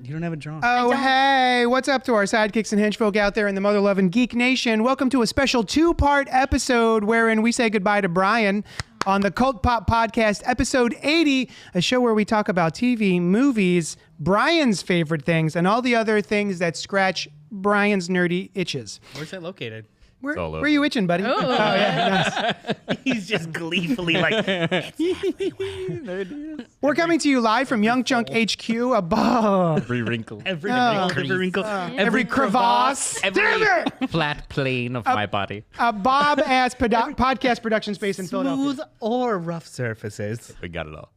You don't have a draw. Oh, hey, what's up to our sidekicks and henchfolk out there in the mother-loving Geek Nation? Welcome to a special two-part episode wherein we say goodbye to Brian on the CultPop podcast, episode 80, a show where we talk about TV, movies, Brian's favorite things, and all the other things that scratch Brian's nerdy itches. Where's that located? Where are you itching, buddy? Oh, yeah, nice. He's just gleefully like, We're coming to you live from Young Chunk HQ above. Every wrinkle. every wrinkle, Every crevasse. every Damn it! Flat plane of my body. A Bob-ass podcast production space in Philadelphia. smooth or rough surfaces. We got it all.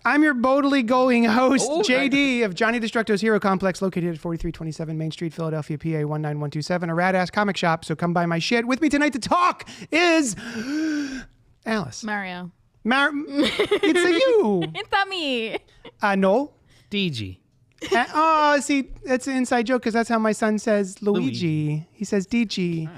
I'm your boldly going host, JD of Johnny Destructo's Hero Complex, located at 4327 Main Street, Philadelphia, PA 19127, a rad-ass comic shop, so come buy my shit. With me tonight to talk is Alice. Mario. It's a you. It's not me. Noel. DG. See, that's an inside joke because that's how my son says Luigi. He says DG.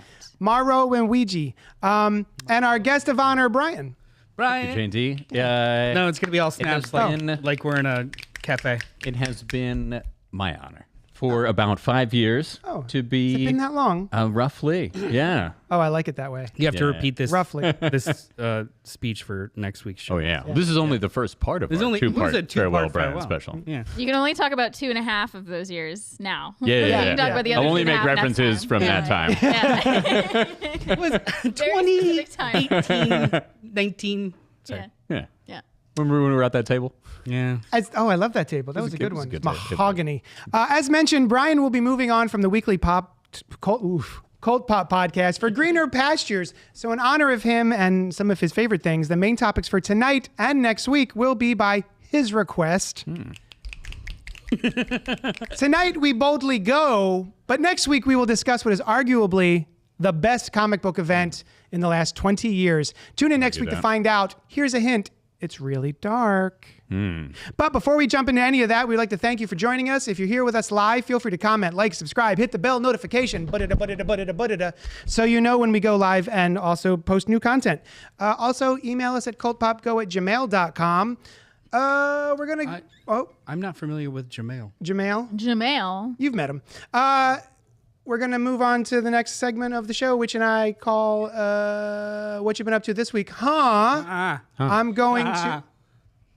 Maro and Ouija. And our guest of honor, Brian. Brian. JD. Yeah. No, it's going to be all snaps like we're in a cafe. It has been my honor for about 5 years to be. Has it been that long? Roughly. Yeah. Oh, I like it that way. You have to repeat this Roughly. this speech for next week's show. Oh, yeah. This is only the first part of our two-part farewell Brian special. Yeah. You can only talk about 2.5 of those years now. Yeah. You can talk about the I'll other only 2.5 make next references time. from that time. Yeah. It was Very specific time. 18, 19. Sorry. Yeah. Yeah. Remember when we were at that table? Yeah. I love that table. That was a good it was one. a good Mahogany. As mentioned, Brian will be moving on from the weekly Cult Pop podcast for greener pastures. So in honor of him and some of his favorite things, the main topics for tonight and next week will be by his request. Tonight we boldly go, but next week we will discuss what is arguably the best comic book event in the last 20 years. Tune in next week to find out. Here's a hint. It's really dark. But before we jump into any of that, we'd like to thank you for joining us. If you're here with us live, feel free to comment, like, subscribe, hit the bell notification, so you know when we go live and also post new content. Also, email us at cultpopgo@gmail.com. We're going to... I'm not familiar with Jamail. Jamail. You've met him. We're going to move on to the next segment of the show, which I call What You Been Up To This Week. I'm going to...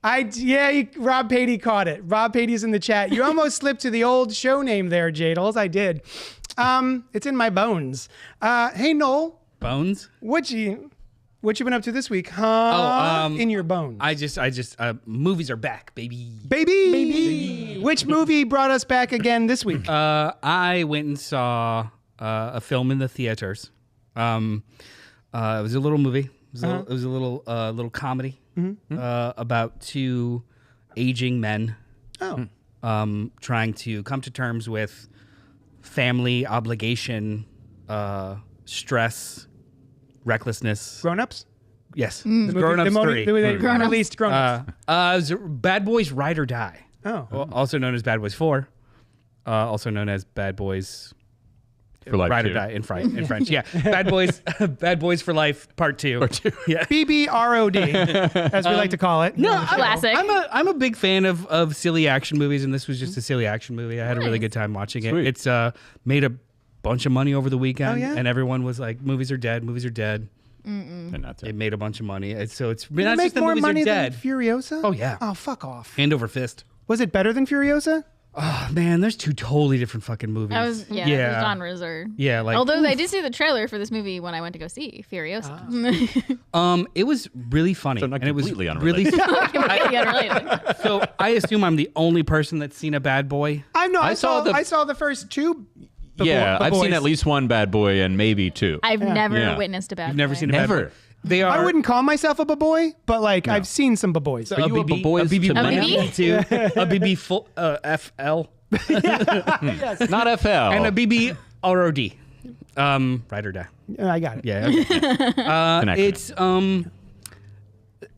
Rob Patey caught it. Rob Patey's in the chat. You almost slipped to the old show name there, Jadles. I did. It's in my bones. Hey, Noel. Bones? What you been up to this week? In your bones. I just movies are back, baby. Baby. Which movie brought us back again this week? I went and saw a film in the theaters. It was a little movie. It was a little comedy about two aging men trying to come to terms with family obligation, stress, recklessness. Grown-ups? Yes. Grown-ups 3. Released Grown-ups. It was Bad Boys Ride or Die. Also known as Bad Boys 4. Also known as Bad Boys For Life Ride 2. or Die in French. Yeah. Bad Boys for Life Part 2. Yeah. BBROD, as we like to call it. No, Classic. I'm a big fan of silly action movies, and this was just a silly action movie. I had a really good time watching it. Sweet. It's made a bunch of money over the weekend, yeah? and everyone was like, "Movies are dead. Movies are dead." They're not dead. It made a bunch of money, so it's Did not it make just the more movies money are than dead. Furiosa? Oh yeah, Oh, fuck off. hand over fist. Was it better than Furiosa? Oh man, there's two totally different fucking movies. The genres are. Yeah, like Although I did see the trailer for this movie when I went to go see Furiosa. it was really funny, So not and it was completely really. Completely unrelated. So I assume I'm the only person that's seen a Bad Boy. I saw the first two. I've seen at least one Bad Boy and maybe two. I've never Yeah. witnessed a bad You've never boy. seen a Bad Never. Boy. They are. I wouldn't call myself a boy, but I've seen some boys. Are you a boys to BB, men? a BB full FL, Not FL. and a BB ROD. Ride or Die. I got it. Yeah. Okay. It's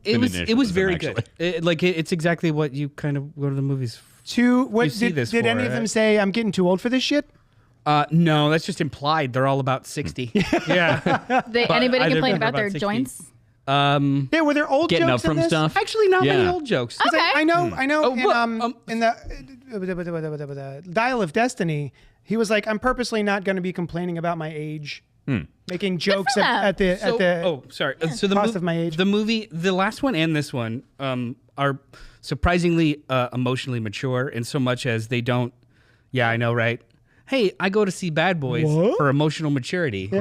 it was very actually. good. It's exactly what you kind of go to the movies. What You see did this any for of them it. say? I'm getting too old for this shit. No, that's just implied. They're all about 60. Yeah. Anybody I complain remember about their about 60. joints? Yeah, were there old Getting jokes up from in this? stuff. Actually, not many Yeah. old jokes. Okay. I know. Oh, In the Dial of Destiny, he was like, "I'm purposely not going to be complaining about my age, making jokes them. at the Sorry. So the cost of my age." The movie, the last one and this one, are surprisingly emotionally mature in so much as they don't. Yeah, I know, right? Hey, I go to see Bad Boys for emotional maturity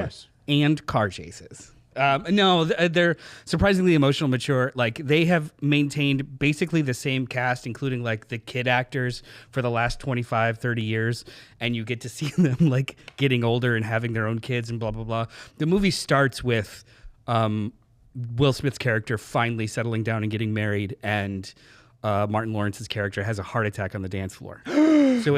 and car chases. No, they're surprisingly emotional mature. Like they have maintained basically the same cast, including like the kid actors for the last 25, 30 years. And you get to see them like getting older and having their own kids and blah, blah, blah. The movie starts with Will Smith's character finally settling down and getting married. And Martin Lawrence's character has a heart attack on the dance floor. So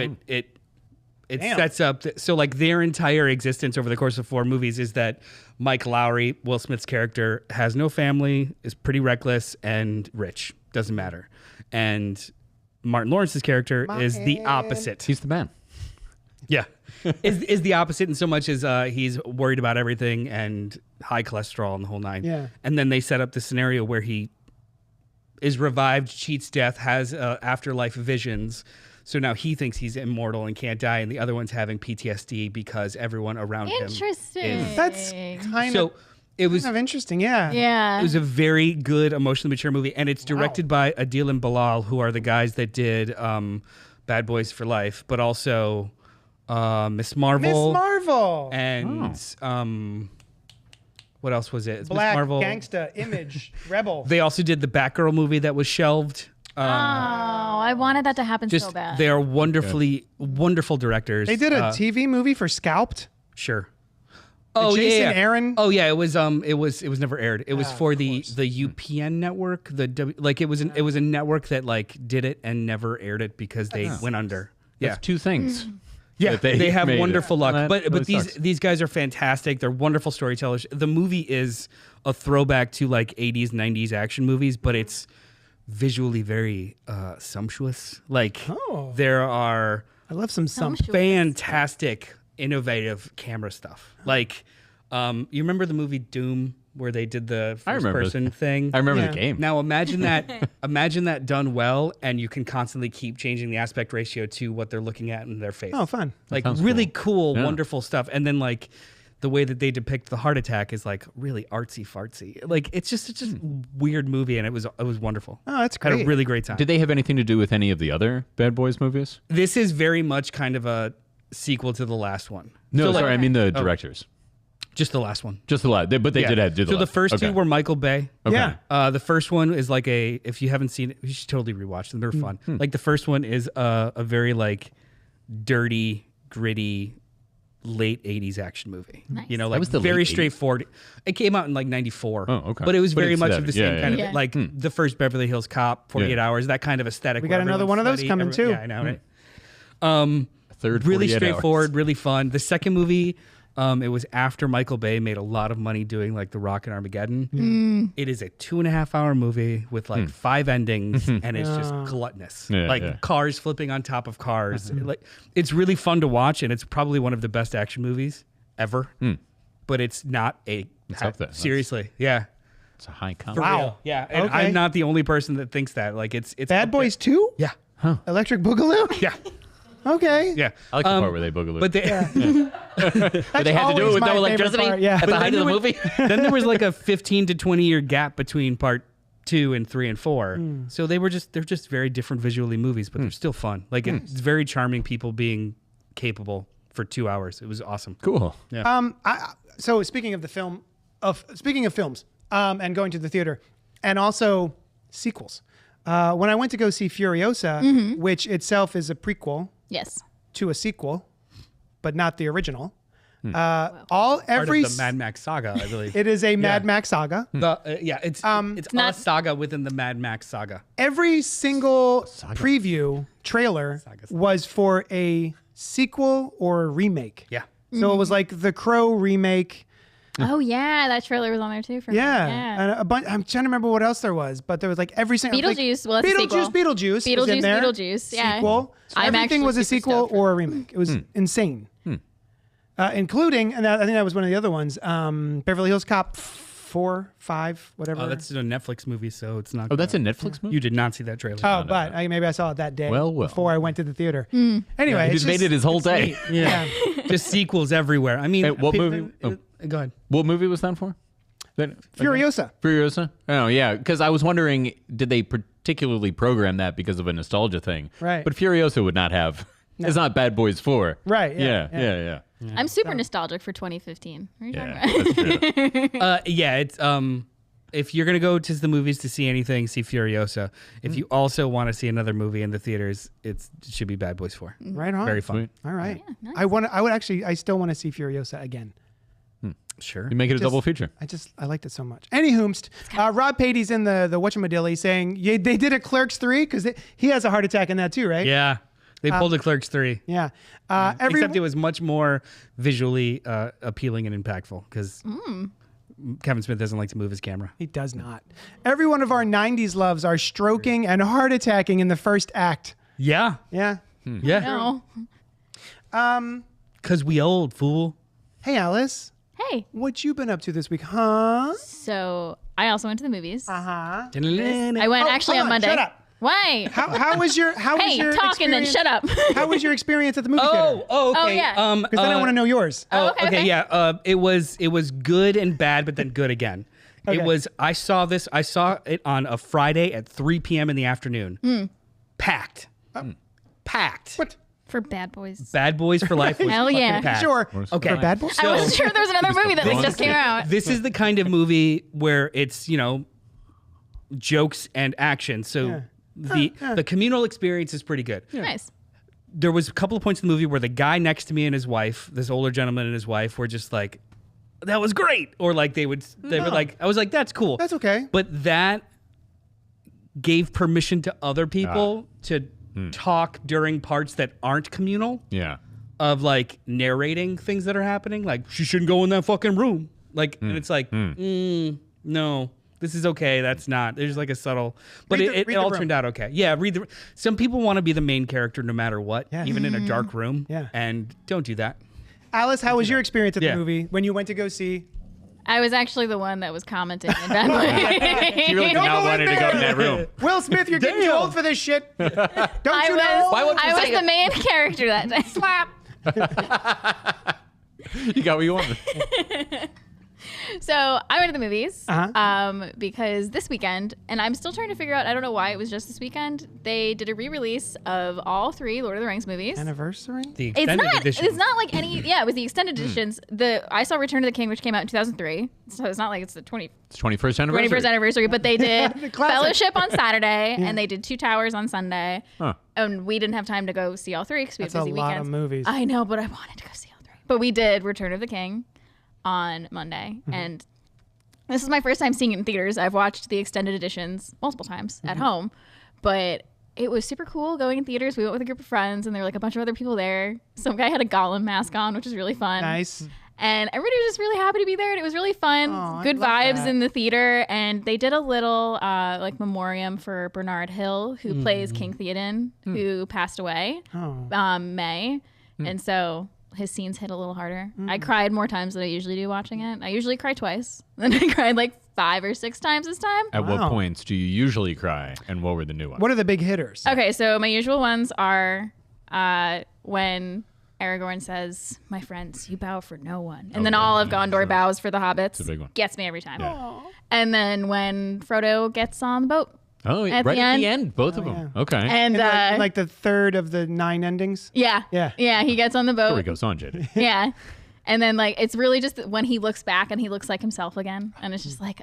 it sets up, so like their entire existence over the course of 4 movies is that Mike Lowry, Will Smith's character, has no family, is pretty reckless and rich. Doesn't matter. And Martin Lawrence's character is the opposite. He's the man. Yeah. is the opposite in so much as he's worried about everything and high cholesterol and the whole nine. Yeah. And then they set up the scenario where he is revived, cheats death, has afterlife visions. So now he thinks he's immortal and can't die, and the other one's having PTSD because everyone around him. Interesting. That's kind So it was of interesting. Yeah. Yeah. it was a very good, emotionally mature movie, and it's directed by Adil and Bilal, who are the guys that did Bad Boys for Life, but also Miss Marvel. Miss Marvel. And what else was it? It's Black Miss Marvel. gangsta image rebel. They also did the Batgirl movie that was shelved. I wanted that to happen so bad. They are wonderful directors. They did a TV movie for Scalped. Sure. Jason Aaron? Oh yeah, it was never aired. It was for the UPN network. It was a network that like did it and never aired it because they went under. Yeah. That's 2 things. Yeah, they have made wonderful it. luck. That But really these sucks. these guys are fantastic. They're wonderful storytellers. The movie is a throwback to like 80s, 90s action movies, but it's visually very sumptuous. Like there are I love some fantastic, innovative camera stuff. Like you remember the movie Doom where they did the first person thing? I remember the game. Now imagine that done well, and you can constantly keep changing the aspect ratio to what they're looking at in their face. Oh, fun. Like sounds really cool, Yeah. wonderful stuff. And then like the way that they depict the heart attack is like really artsy fartsy. Like it's just a weird movie, and it was wonderful. Oh, that's Had great. a really great time. Did they have anything to do with any of the other Bad Boys movies? This is very much kind of a sequel to the last one. No, So, like, sorry, I mean the directors. just the last one. Just the last, but they did do the So the last. first Okay. two were Michael Bay. Okay. Yeah. The first one is like if you haven't seen it, you should totally rewatch them. They're fun. Like the first one is a very like dirty, gritty, late 80s action movie. Nice. You know, That like was the very late 80s? straightforward. It came out in like 94. Oh, okay. But it was But very it's much that- of the yeah, same yeah, kind yeah. of like the first Beverly Hills Cop, 48 Hours, that kind of aesthetic. We where got another everyone's one of those sweaty, coming, too. Yeah, I know, right? Third Really 48 hours. straightforward, really fun. The second movie, it was after Michael Bay made a lot of money doing like The Rock and Armageddon. It is a 2.5-hour movie with like 5 endings, and it's just gluttonous. Yeah, like yeah. cars flipping on top of cars. Like it's really fun to watch, and it's probably one of the best action movies ever. But it's not a up there. seriously. Yeah. It's a high For comment. Wow. real. Yeah. And Okay. I'm not the only person that thinks that. Like it's Bad up there. Boys 2? Yeah. Electric Boogaloo? Yeah. Okay. Yeah. I like the part where they boogaloo. But they, But they had to do it with no electricity Yeah. at the But height of then the there movie. then there was like a 15 to 20 year gap between part 2 and 3 and 4. So they're just very different visually movies, but they're still fun. Like it's very charming people being capable for 2 hours. It was awesome. Cool. So speaking of films, and going to the theater, and also sequels. When I went to go see Furiosa, which itself is a prequel Yes. to a sequel, but not the original. Part Every of the Mad Max saga, I believe. it is a Mad Max saga. It's not- a saga within the Mad Max saga. Every single preview trailer was for a sequel or a remake. Yeah. So it was like the Crow remake. Oh yeah, that trailer was on there too for me. Yeah. Yeah. And a bunch. I'm trying to remember what else there was, but there was like every single Beetlejuice, well, that's a sequel. Beetlejuice was in there. Beetlejuice, yeah. Sequel. So I'm everything actually was a super sequel stoked for or a remake. It was insane. Including, and I think that was one of the other ones, Beverly Hills Cop 4, 5, whatever. Oh, that's a Netflix movie, so it's not. Oh, that's a Netflix movie? You did not see that trailer. Oh, but maybe I saw it that day Well. before I went to the theater. Anyway, He just made it his whole day. Yeah. Just sequels everywhere. I mean, Hey, what movie? Go ahead. What movie was that for? Furiosa. Furiosa? Oh, yeah. Because I was wondering, did they particularly program that because of a nostalgia thing? Right. But Furiosa would not have. No. It's not Bad Boys 4. Right. Yeah. I'm super nostalgic for 2015. What are you talking about? That's true. It's if you're gonna go to the movies to see anything, see Furiosa. If you also want to see another movie in the theaters, it should be Bad Boys 4. Right on. Very fun. Sweet. All right. Yeah, nice. I still want to see Furiosa again. Sure. You make it a double feature. I liked it so much. Anywhoomst, Rob Patey's in the whatchamadilly saying they did a Clerks 3 because he has a heart attack in that too, right? Yeah. They pulled a Clerks 3. Yeah. Except it was much more visually appealing and impactful because Kevin Smith doesn't like to move his camera. He does not. Every one of our 90s loves are stroking and heart attacking in the first act. Yeah. Yeah. Yeah. No. Because we old, fool. Hey, Alice. Hey. What you been up to this week, huh? So I also went to the movies. Uh-huh. I went actually hold on Monday. Shut up. Why? How was your Hey, talking then experience? shut up. How was your experience at the movie theater? Okay. Oh, yeah. Because then I want to know yours. Okay. Yeah. It was good and bad, but then good again. Okay. I saw it on a Friday at 3 p.m. in the afternoon. Packed. Packed. What? For Bad Boys. Bad Boys for Life was Hell yeah. fucking packed. Sure. Okay. For Bad Boys? I wasn't sure if there was another movie that just came out. This is the kind of movie where it's, jokes and action. So the communal experience is pretty good. Nice. There was a couple of points in the movie where the guy next to me and his wife, this older gentleman and his wife, were just like, that was great. Or like they were like, I was like, that's cool. That's okay. But that gave permission to other people to talk during parts that aren't communal. Yeah. Of like narrating things that are happening. Like, she shouldn't go in that fucking room. Like, and it's like, no, this is okay. That's not. There's like a subtle, but it all turned out okay. Yeah, some people want to be the main character no matter what, even in a dark room. Yeah. And don't do that. Alice, how was your experience at the movie when you went to go see? I was actually the one that was commenting in Bad Boys. She really did not want her to go in that room. Will Smith, you're getting too old for this shit. Don't you know? I was the main character that day. Slap. You got what you wanted. So I went to the movies because this weekend, and I'm still trying to figure out, I don't know why it was just this weekend, they did a re-release of all 3 Lord of the Rings movies. Anniversary? The extended edition. It's not like any, it was the extended editions. I saw Return of the King, which came out in 2003. So it's not like it's the 21st anniversary. 21st anniversary, but they did The classic. Fellowship on Saturday, and they did 2 Towers on Sunday. Huh. And we didn't have time to go see all 3 because we had That's busy a lot weekends. of movies. I know, but I wanted to go see all 3. But we did Return of the King on Monday, and this is my first time seeing it in theaters. I've watched the extended editions multiple times at home, but it was super cool going in theaters. We went with a group of friends, and there were like a bunch of other people there. Some guy had a Gollum mask on, which was really fun. Nice. And everybody was just really happy to be there, and it was really fun. Aw, I Good love vibes that. in the theater, and they did a little like memoriam for Bernard Hill, who plays King Theoden, who passed away May, and so his scenes hit a little harder. I cried more times than I usually do watching it. I usually cry twice, and I cried like 5 or 6 times this time. At what Wow. points do you usually cry, and what were the new ones? What are the big hitters? Okay, so my usual ones are when Aragorn says, "My friends, you bow for no one," and then all of Gondor bows for the hobbits. a big one. Gets me every time. Yeah. And then when Frodo gets on the boat. Oh, At right the at end. the end, both of them. Okay. And like the third of the 9 endings? yeah, he gets on the Here we boat. go, on, JD. Yeah, and then like it's really just when he looks back and he looks like himself again, and it's just like,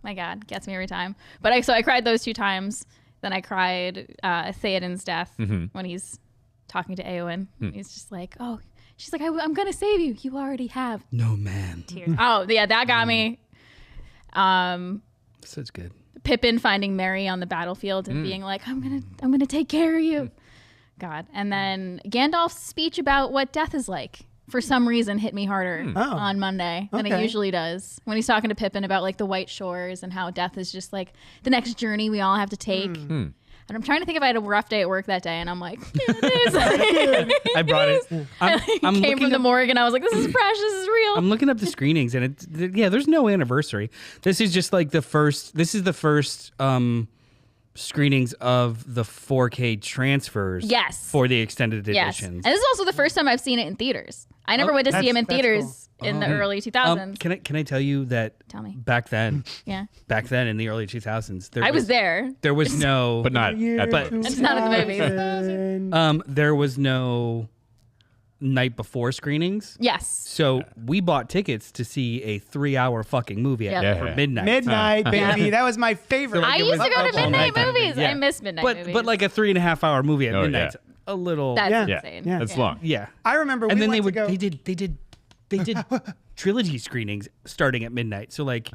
my God, gets me every time. But I cried those 2 times. Then I cried Theoden's death when he's talking to Eowyn. He's just like, oh, she's like, I'm gonna save you. You already have. No man. Tears. Oh yeah, that got me. Such good. Pippin finding Merry on the battlefield and being like, I'm gonna take care of you. God. And then Gandalf's speech about what death is like for some reason hit me harder on Monday than it Okay. usually does. When he's talking to Pippin about like the White Shores and how death is just like the next journey we all have to take. And I'm trying to think if I had a rough day at work that day, and I'm like, yeah, it is. I brought it. I'm Came looking from the up- morgue, and I was like, this is fresh. This is real. I'm looking up the screenings, and there's no anniversary. This is just like the first. This is the first screenings of the 4K transfers. Yes. For the extended Yes. editions. And this is also the first time I've seen it in theaters. I never went to see him in that's theaters in the early 2000s. Can I tell you that? Tell me. Back then, Yeah. in the early 2000s, I was there. There was no, But not at But- It's not in the movies. there was no night before screenings. Yes. So we bought tickets to see a 3-hour fucking movie Yep. for Yeah. midnight. Midnight, baby. That was my favorite. I it used was to go up to all midnight night. movies. Yeah. I miss midnight movies. But like a 3.5-hour movie at Oh, midnight's a little. That's Yeah. insane. Yeah. It's long. yeah. I remember And we then went they would to go. they did trilogy screenings starting at midnight. So like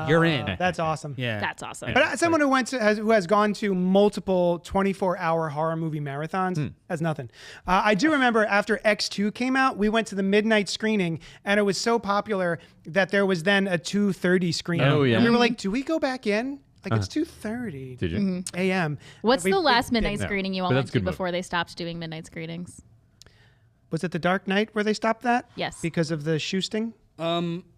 you're in. That's awesome. Yeah. That's awesome. But as someone who has gone to multiple 24-hour horror movie marathons, has nothing. I do remember after X2 came out, we went to the midnight screening, and it was so popular that there was then a 2:30 screening. Oh, yeah. And we were like, do we go back in? Like it's 2:30 Did you? a.m. What's We- the we last didn't. midnight screening you all But went that's a to good movie. before they stopped doing midnight screenings? Was it The Dark Knight where they stopped that? Yes. Because of the shoe sting?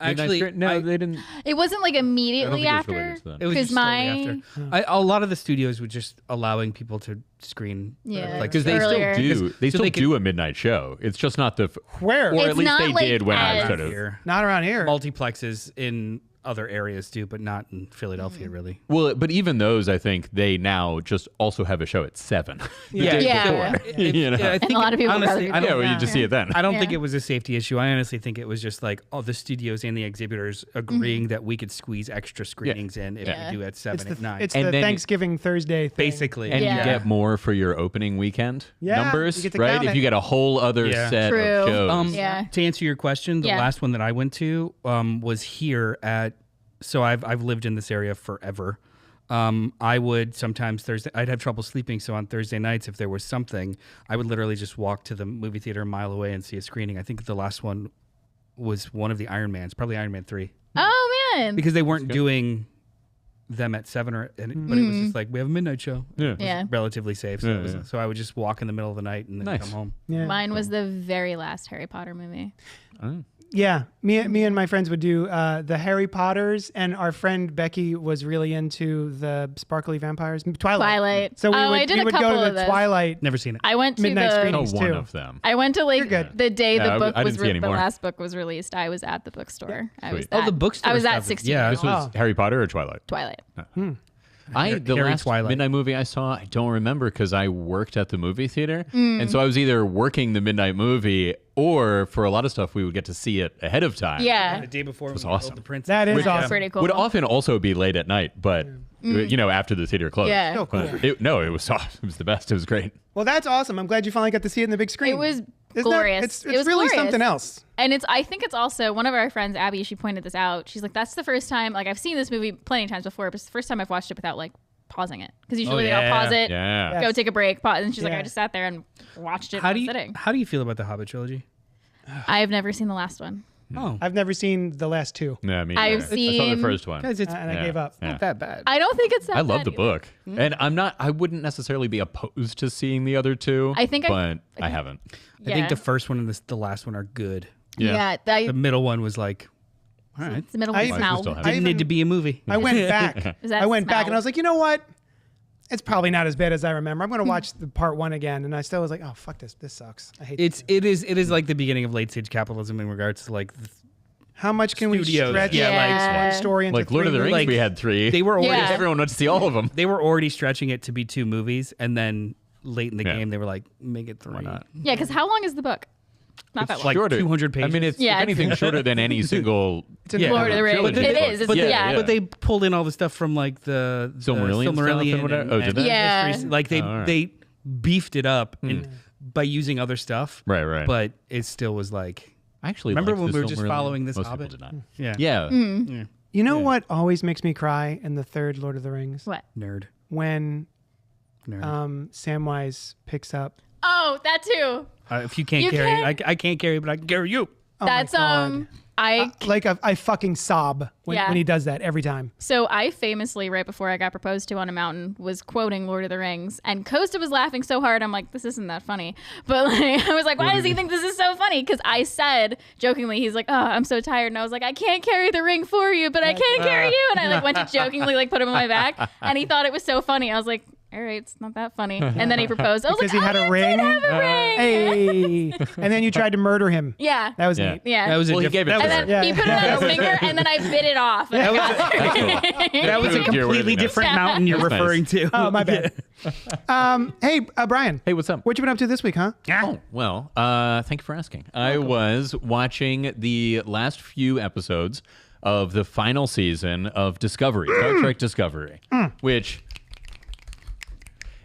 Actually, no, they didn't. It wasn't like immediately think it was after. related to that. it was just my shortly after. A lot of the studios were just allowing people to screen. Yeah. Like Because they Earlier. still do. They So still they could- do a midnight show. It's just not the. Where? Or It's at least not they like did when I as- sort of. here. Not around here. Multiplexes in other areas do, but not in Philadelphia, really. Well, but even those, I think they now just also have a show at 7. The Yeah. day Yeah. before. You know? I think a lot of people would honestly, rather I do Yeah, don't, well, you just see it then. I don't think Yeah. it was a safety issue. I honestly think it was just like, the studios and the exhibitors agreeing that we could squeeze extra screenings in if Yeah. we do at 7 it's at 9. it's And the then- Thanksgiving Thursday thing. Basically. And Yeah. you get more for your opening weekend Yeah, numbers, you get to right? count If it. you get a whole other Yeah. set True. of shows. Yeah. To answer your question, the Yeah. last one that I went to was here at. So I've lived in this area forever. I would sometimes I'd have trouble sleeping. So on Thursday nights, if there was something, I would literally just walk to the movie theater a mile away and see a screening. I think the last one was one of the Iron Mans, probably Iron Man 3, Oh man. because they weren't doing them at 7 but it was just like, we have a midnight show. Yeah. It was Yeah. relatively safe. So, Yeah, it was, yeah. so I would just walk in the middle of the night and then Nice. come home. Yeah. Mine was the very last Harry Potter movie. Yeah, me and my friends would do the Harry Potters, and our friend Becky was really into the sparkly vampires, Twilight. So we Oh, would, I did we a would couple go to of the those. Twilight. Never seen it. I went to Midnight the. screening. Oh, one too. of them. I went to like You're good. the day Yeah, the book I was didn't see any the more. last book was released. I was at the bookstore. I was Sweet. Oh, at- the bookstore I was at stuff. 16. Yeah. This was Harry Potter or Twilight? Twilight. The Harry last Twilight. midnight movie I saw, I don't remember because I worked at the movie theater, and so I was either working the midnight movie or for a lot of stuff we would get to see it ahead of time. Yeah. The day before was we killed awesome. the princess. That is Which- awesome. Pretty cool. Would often also be late at night, but after the theater closed. Yeah. So cool. But it was awesome. It was the best. It was great. Well, that's awesome. I'm glad you finally got to see it in the big screen. It was Isn't glorious. It's It was really glorious. something else. And I think it's also one of our friends, Abby, she pointed this out. She's like, that's the first time, like I've seen this movie plenty of times before, but it's the first time I've watched it without like pausing it. Because usually I'll pause it, Yeah. go take a break, pause. And she's like, Yeah. I just sat there and watched it How do while you sitting. how do you feel about the Hobbit trilogy? I have never seen the last one. Oh, I've never seen the last two, Yeah, me I've neither. I saw the seen- first one. guys, it's and Yeah. I gave up. Yeah. not that bad. I don't think it's that I love bad the either. book, and I wouldn't necessarily be opposed to seeing the other two. I think but I haven't. I think the first one and the last one are good. Yeah. The middle one was like, all right, It's the middle I- one I still smell. have- didn't even- need to be a movie. I went back. Is that I went back smell? and I was like, you know what? It's probably not as bad as I remember. I'm going to watch the part one again, and I still was like, oh fuck this. This sucks. I hate It is like the beginning of late stage capitalism in regards to like How much can Studios, we stretch yeah, like- one story into Like Lord of the three Rings, movies? Like, we had 3. they were already Yeah. Everyone went to see all of them. they were already stretching it to be 2 movies, and then late in the Yeah. game they were like, make it 3. Why not? Yeah, because how long is the book? Not that long. like Shorter. 200 pages. I mean, it's Yeah, if anything shorter than any single. in Yeah. Lord of the Rings. trilogy It book. is. It's, But, yeah. but they pulled in all the stuff from like the Silmarillion stuff and whatever? Oh, did they? Yeah. history- like Oh, all right. they beefed it up by using other stuff. Right. But it still was like, I actually remember liked when the we were just Silmarillion. following this Most Hobbit? people did not. yeah, Yeah. You know Yeah. what always makes me cry in the third Lord of the Rings? What? nerd. When Nerd. Samwise picks up. Oh, that too. If you can't You carry, can't- I can't carry, but I can carry you. That's I fucking sob when he does that every time. So I famously, right before I got proposed to on a mountain, was quoting Lord of the Rings, and Costa was laughing so hard. I'm like, this isn't that funny. But I was like, why does he think this is so funny? Because I said jokingly, he's like, oh, I'm so tired, and I was like, I can't carry the ring for you, but I can carry you, and I went to jokingly put him on my back, and he thought it was so funny. I was like, all right, it's not that funny. And then he proposed. I was Because like, he had a ring. Did have a ring. Hey, and then you tried to murder him. Yeah. That was neat. Yeah. That was Well, he gave it to and her. then he put it on his finger, and then I bit it off. And That was a completely different mountain you're That's nice. referring to. Oh, my bad. Hey, Brian. Hey, what's up? What you been up to this week, huh? Oh, well, thank you for asking. I was watching the last few episodes of the final season of Discovery, Star Trek Discovery, which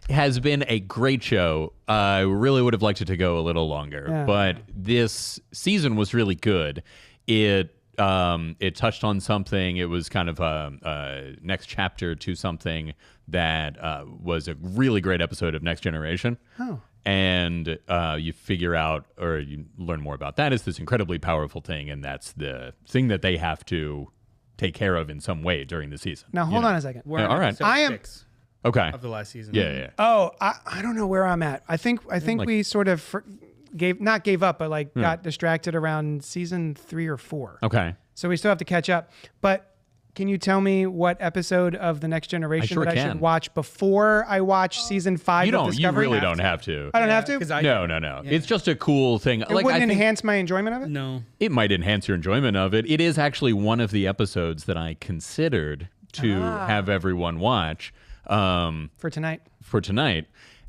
has been a great show. I really would have liked it to go a little longer, but this season was really good. It touched on something. It was kind of a next chapter to something that was a really great episode of Next Generation. Oh. And you figure out, or you learn more about that. It's this incredibly powerful thing, and that's the thing that they have to take care of in some way during the season. Now, hold on a second. We're on all right. episode I am- 6 Okay. of the last season. Yeah. Oh, I don't know where I'm at. I think we sort of gave up, but got distracted around season 3 or 4. Okay. So we still have to catch up. But can you tell me what episode of The Next Generation sure that I can. should watch before I watch season 5 You of don't. You Discovery? really don't have to. I don't have to? Because I No. It's just a cool thing. It wouldn't enhance my enjoyment of it? No. It might enhance your enjoyment of it. It is actually one of the episodes that I considered to have everyone watch For tonight.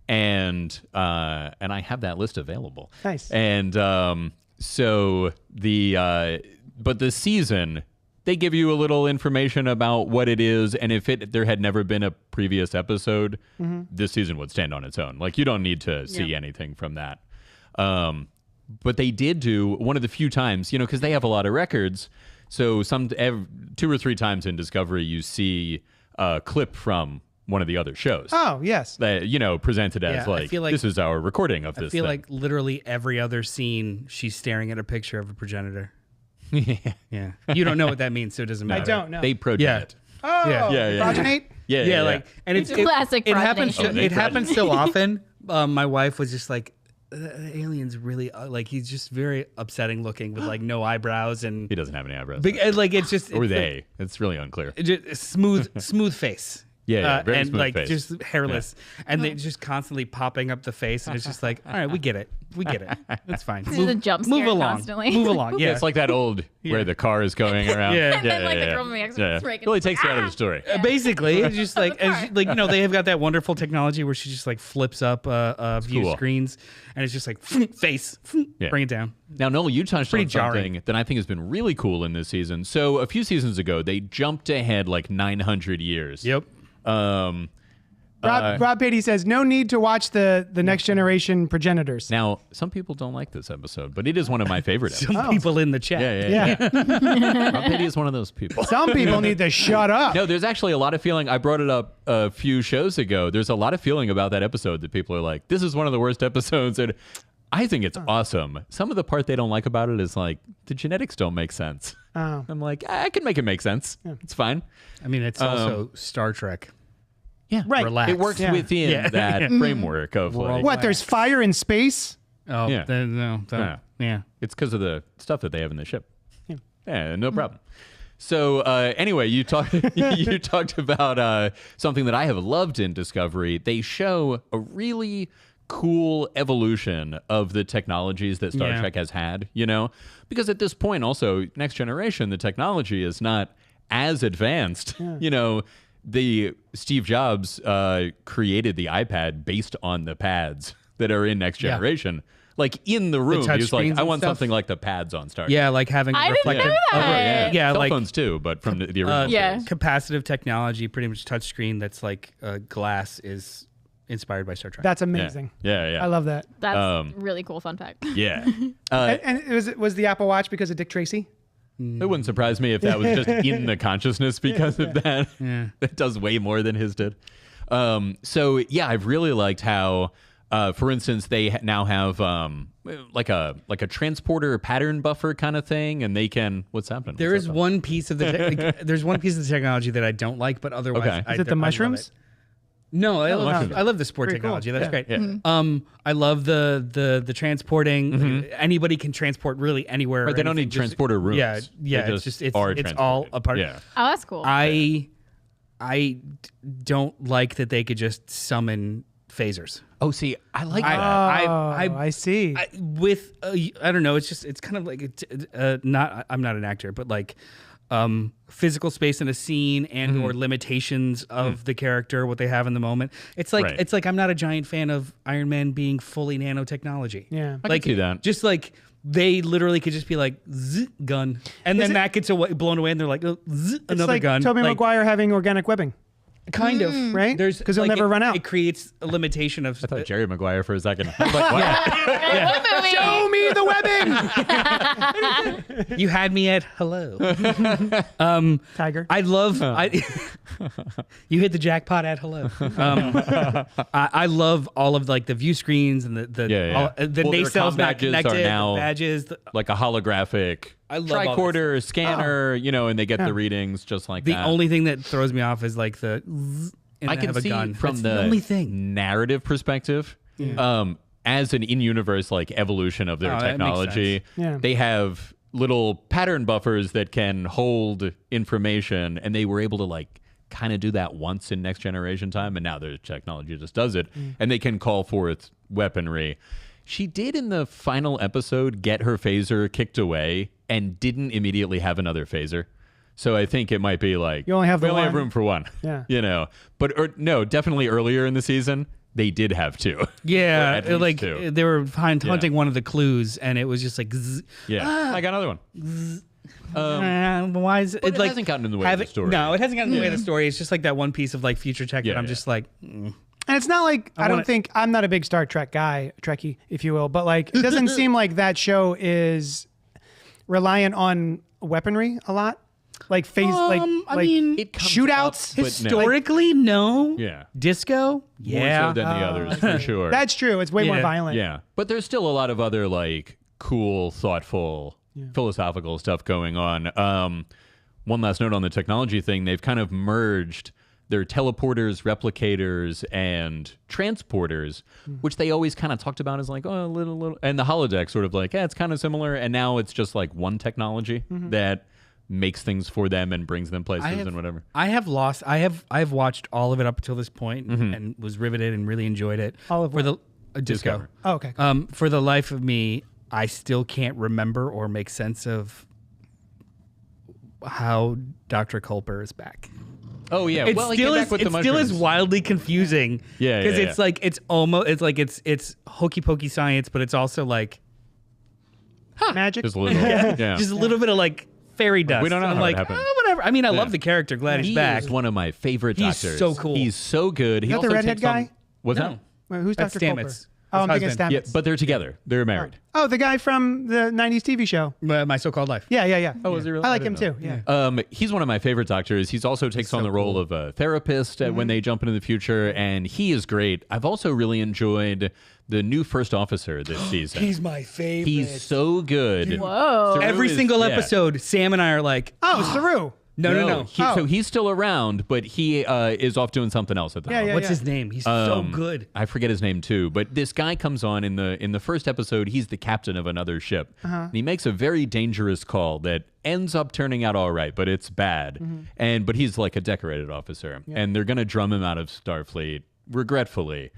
and I have that list available. Nice. And so but the season, they give you a little information about what it is, and if there had never been a previous episode, this season would stand on its own. Like, you don't need to see anything from that. But they did do one of the few times, because they have a lot of records. So 2 or 3 times in Discovery, you see a clip from one of the other shows. Oh, yes. That, presented as Yeah, I feel like- this is our recording of this I feel thing. like literally every other scene, she's staring at a picture of a progenitor. Yeah. You don't know what that means, so it doesn't matter. I don't know. They progenite. Oh, Yeah. progenate? Yeah. And it's Classic It happens. progenation. It happens so often. My wife was just like, the alien's really he's just very upsetting looking with no eyebrows and He doesn't have any eyebrows. big. It's just Or it's they. It's really unclear. just smooth face. Yeah, very and smooth face. just hairless, and they just constantly popping up the face, and it's just like, all right, we get it, it's fine. This is a jump scare move along, constantly. move along. Yeah, It's like that old where the car is going around. Yeah. And then, the girl from The Exorcist breaking- Really takes you out of the story. basically it's just they have got that wonderful technology where she just flips up view cool. screens, and it's just face, bring it down. Now, Noel, you touched Pretty on jarring. something that I think has been really cool in this season. So a few seasons ago, they jumped ahead 900 years. Yep. Rob Patey says, no need to watch the Next Generation progenitors. Now, some people don't like this episode, but it is one of my favorite episodes. Some people in the chat. Yeah. Rob Patey is one of those people. Some people need to shut up. No, there's actually a lot of feeling. I brought it up a few shows ago. There's a lot of feeling about that episode that people are like, this is one of the worst episodes. And I think it's awesome. Some of the part they don't like about it is the genetics don't make sense. Oh. I'm like, I can make it make sense. It's fine. I mean, it's also Star Trek. Yeah, Right. Relax. It works Yeah. within that framework of What, there's fire in space? Oh, Yeah. Yeah. It's because of the stuff that they have in the ship. Yeah, no problem. So anyway, you talked about something that I have loved in Discovery. They show a really cool evolution of the technologies that Star Trek has had, because at this point also Next Generation, the technology is not as advanced. The Steve Jobs created the iPad based on the pads that are in Next Generation. In the room, touch he was like, screens I and want stuff? something like the pads on Star Trek. Yeah, having I didn't reflective. know that. Yeah, Cell phones too, but from the original. Yeah. series. Capacitive technology, pretty much touchscreen that's glass is inspired by Star Trek. That's amazing. Yeah. I love that. That's really cool fun fact. Yeah. And was the Apple Watch because of Dick Tracy? It wouldn't surprise me if that was just in the consciousness because of that. Yeah. It does way more than his did. So, I've really liked how For instance, they now have like a transporter pattern buffer kind of thing, and they can. What's happening? There is one piece of the there's one piece of the technology that I don't like, but otherwise, Okay. Is it the mushrooms? No, mushrooms. I love the sport Pretty cool. technology. That's great. Yeah. I love the transporting. Anybody can transport really anywhere. Right, they don't need transporter rooms. Yeah, They it's are it's all transported. a part. Yeah. Oh, that's cool. I don't like that they could just summon phasers. Oh, see, I like that. I see. With I don't know. It's kind of like not. I'm not an actor, but like physical space in a scene and or limitations of the character, what they have in the moment. It's like Right. I'm not a giant fan of Iron Man being fully nanotechnology. Yeah. I like can see that. just like they literally could just be like zzz, gun, and then that gets blown away, and they're like zzz, It's another like gun. Tobey Like, Maguire having organic webbing. kind of Right? There's 'Cause he'll never run out. It creates a limitation of. I thought Jerry Maguire for a second. I was like, what? Show me the webbing. You had me at hello. Tiger. I love. You hit the jackpot at hello. I love all of like the view screens and the Yeah. all, the Well, their nacelles comm not badges are connected. now The badges. Like a holographic I love all tricorder scanner, and they get the readings just like The that. only thing that throws me off is like the. And I have can a see gun. from That's the only thing. narrative perspective, as an in-universe like evolution of their Oh, that makes technology, sense. Yeah. they have little pattern buffers that can hold information, and they were able to like kind of do that once in Next Generation time, and now their technology just does it, and they can call forth weaponry. She did in the final episode get her phaser kicked away and didn't immediately have another phaser. So I think it might be like You only have we the only have one. room for one. Yeah. But no, definitely earlier in the season they did have two. Or Yeah, at least like two. they were hunting one of the clues, and it was just like. Zzz. Yeah, I got another one. Why is it But it like hasn't gotten in the way of the story. No, it hasn't gotten in the way of the story. It's just like that one piece of like future tech Yeah, that I'm yeah. just like. And it's not like I don't wanna- think I'm not a big Star Trek guy, Trekkie, if you will, but like it doesn't seem like that show is reliant on weaponry a lot. Like I mean, It comes shootouts, up, but no. historically, no. Yeah. Disco, More yeah. so than the others for sure. that's true. It's way more Yeah. violent. Yeah, but there's still a lot of other like cool, thoughtful, philosophical stuff going on. One last note on the technology thing: they've kind of merged their teleporters, replicators, and transporters, which they always kind of talked about as like, oh, a little, and the holodeck sort of like, yeah, it's kind of similar, and now it's just like one technology that makes things for them and brings them places and whatever. I have watched all of it up until this point and was riveted and really enjoyed it. All of for the Disco. Discover. Oh, okay. For the life of me, I still can't remember or make sense of how Dr. Culper is back. Oh yeah, It well, he still came is. back with It the still is mushrooms. wildly confusing. Yeah, because yeah, it's yeah. like it's hokey pokey science, but it's also like Magic. Just a little, yeah. just a little bit of like fairy dust. We don't know I'm how it like, happened. oh, whatever. I mean, I Yeah. love the character. Glad he's He back. is one of my favorite He's doctors. so cool. He's so good. He that the also redhead takes on- guy? What's No. that? Wait, who's That's Dr. Culper? Stamets. Oh, I'm His thinking husband. Stamets. Yeah, but they're together. They're married. Oh, the guy from the 90s TV show. My so-called life. Yeah. Oh, is he really? I like I him didn't too. know. Yeah. He's one of my favorite doctors. He's also takes on the role of a therapist when they jump into the future, and he is great. I've also really enjoyed the new first officer this season. He's my favorite. He's so good. Whoa. Saru Every is- single yeah. episode, Sam and I are like, Oh, Saru. no. So he's still around, but he is off doing something else at the moment. What's his name? He's so good. I forget his name too, but this guy comes on in the first episode. He's the captain of another ship. And he makes a very dangerous call that ends up turning out all right, but it's bad. But he's like a decorated officer, and they're gonna drum him out of Starfleet, regretfully.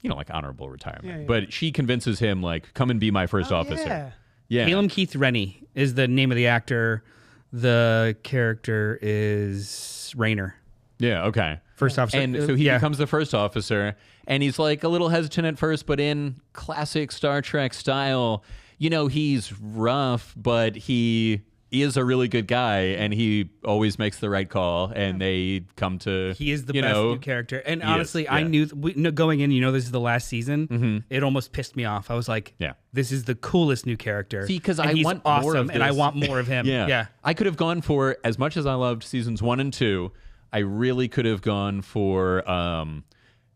Like honorable retirement. But she convinces him like, come and be my first officer. Yeah. Caleb Keith Rennie is the name of the actor. The character is Rayner. Yeah. Okay. First officer. And so he becomes the first officer, and he's like a little hesitant at first, but in classic Star Trek style, he's rough, but he is a really good guy, and he always makes the right call, and they come to. He is the best new character. And honestly, I yeah. knew going in, this is the last season. It almost pissed me off. I was like, Yeah. this is the coolest new character. See, because And I he's want awesome, more of and I this. want more of him. Yeah. I could have gone for, as much as I loved seasons 1 and 2, I really could have gone for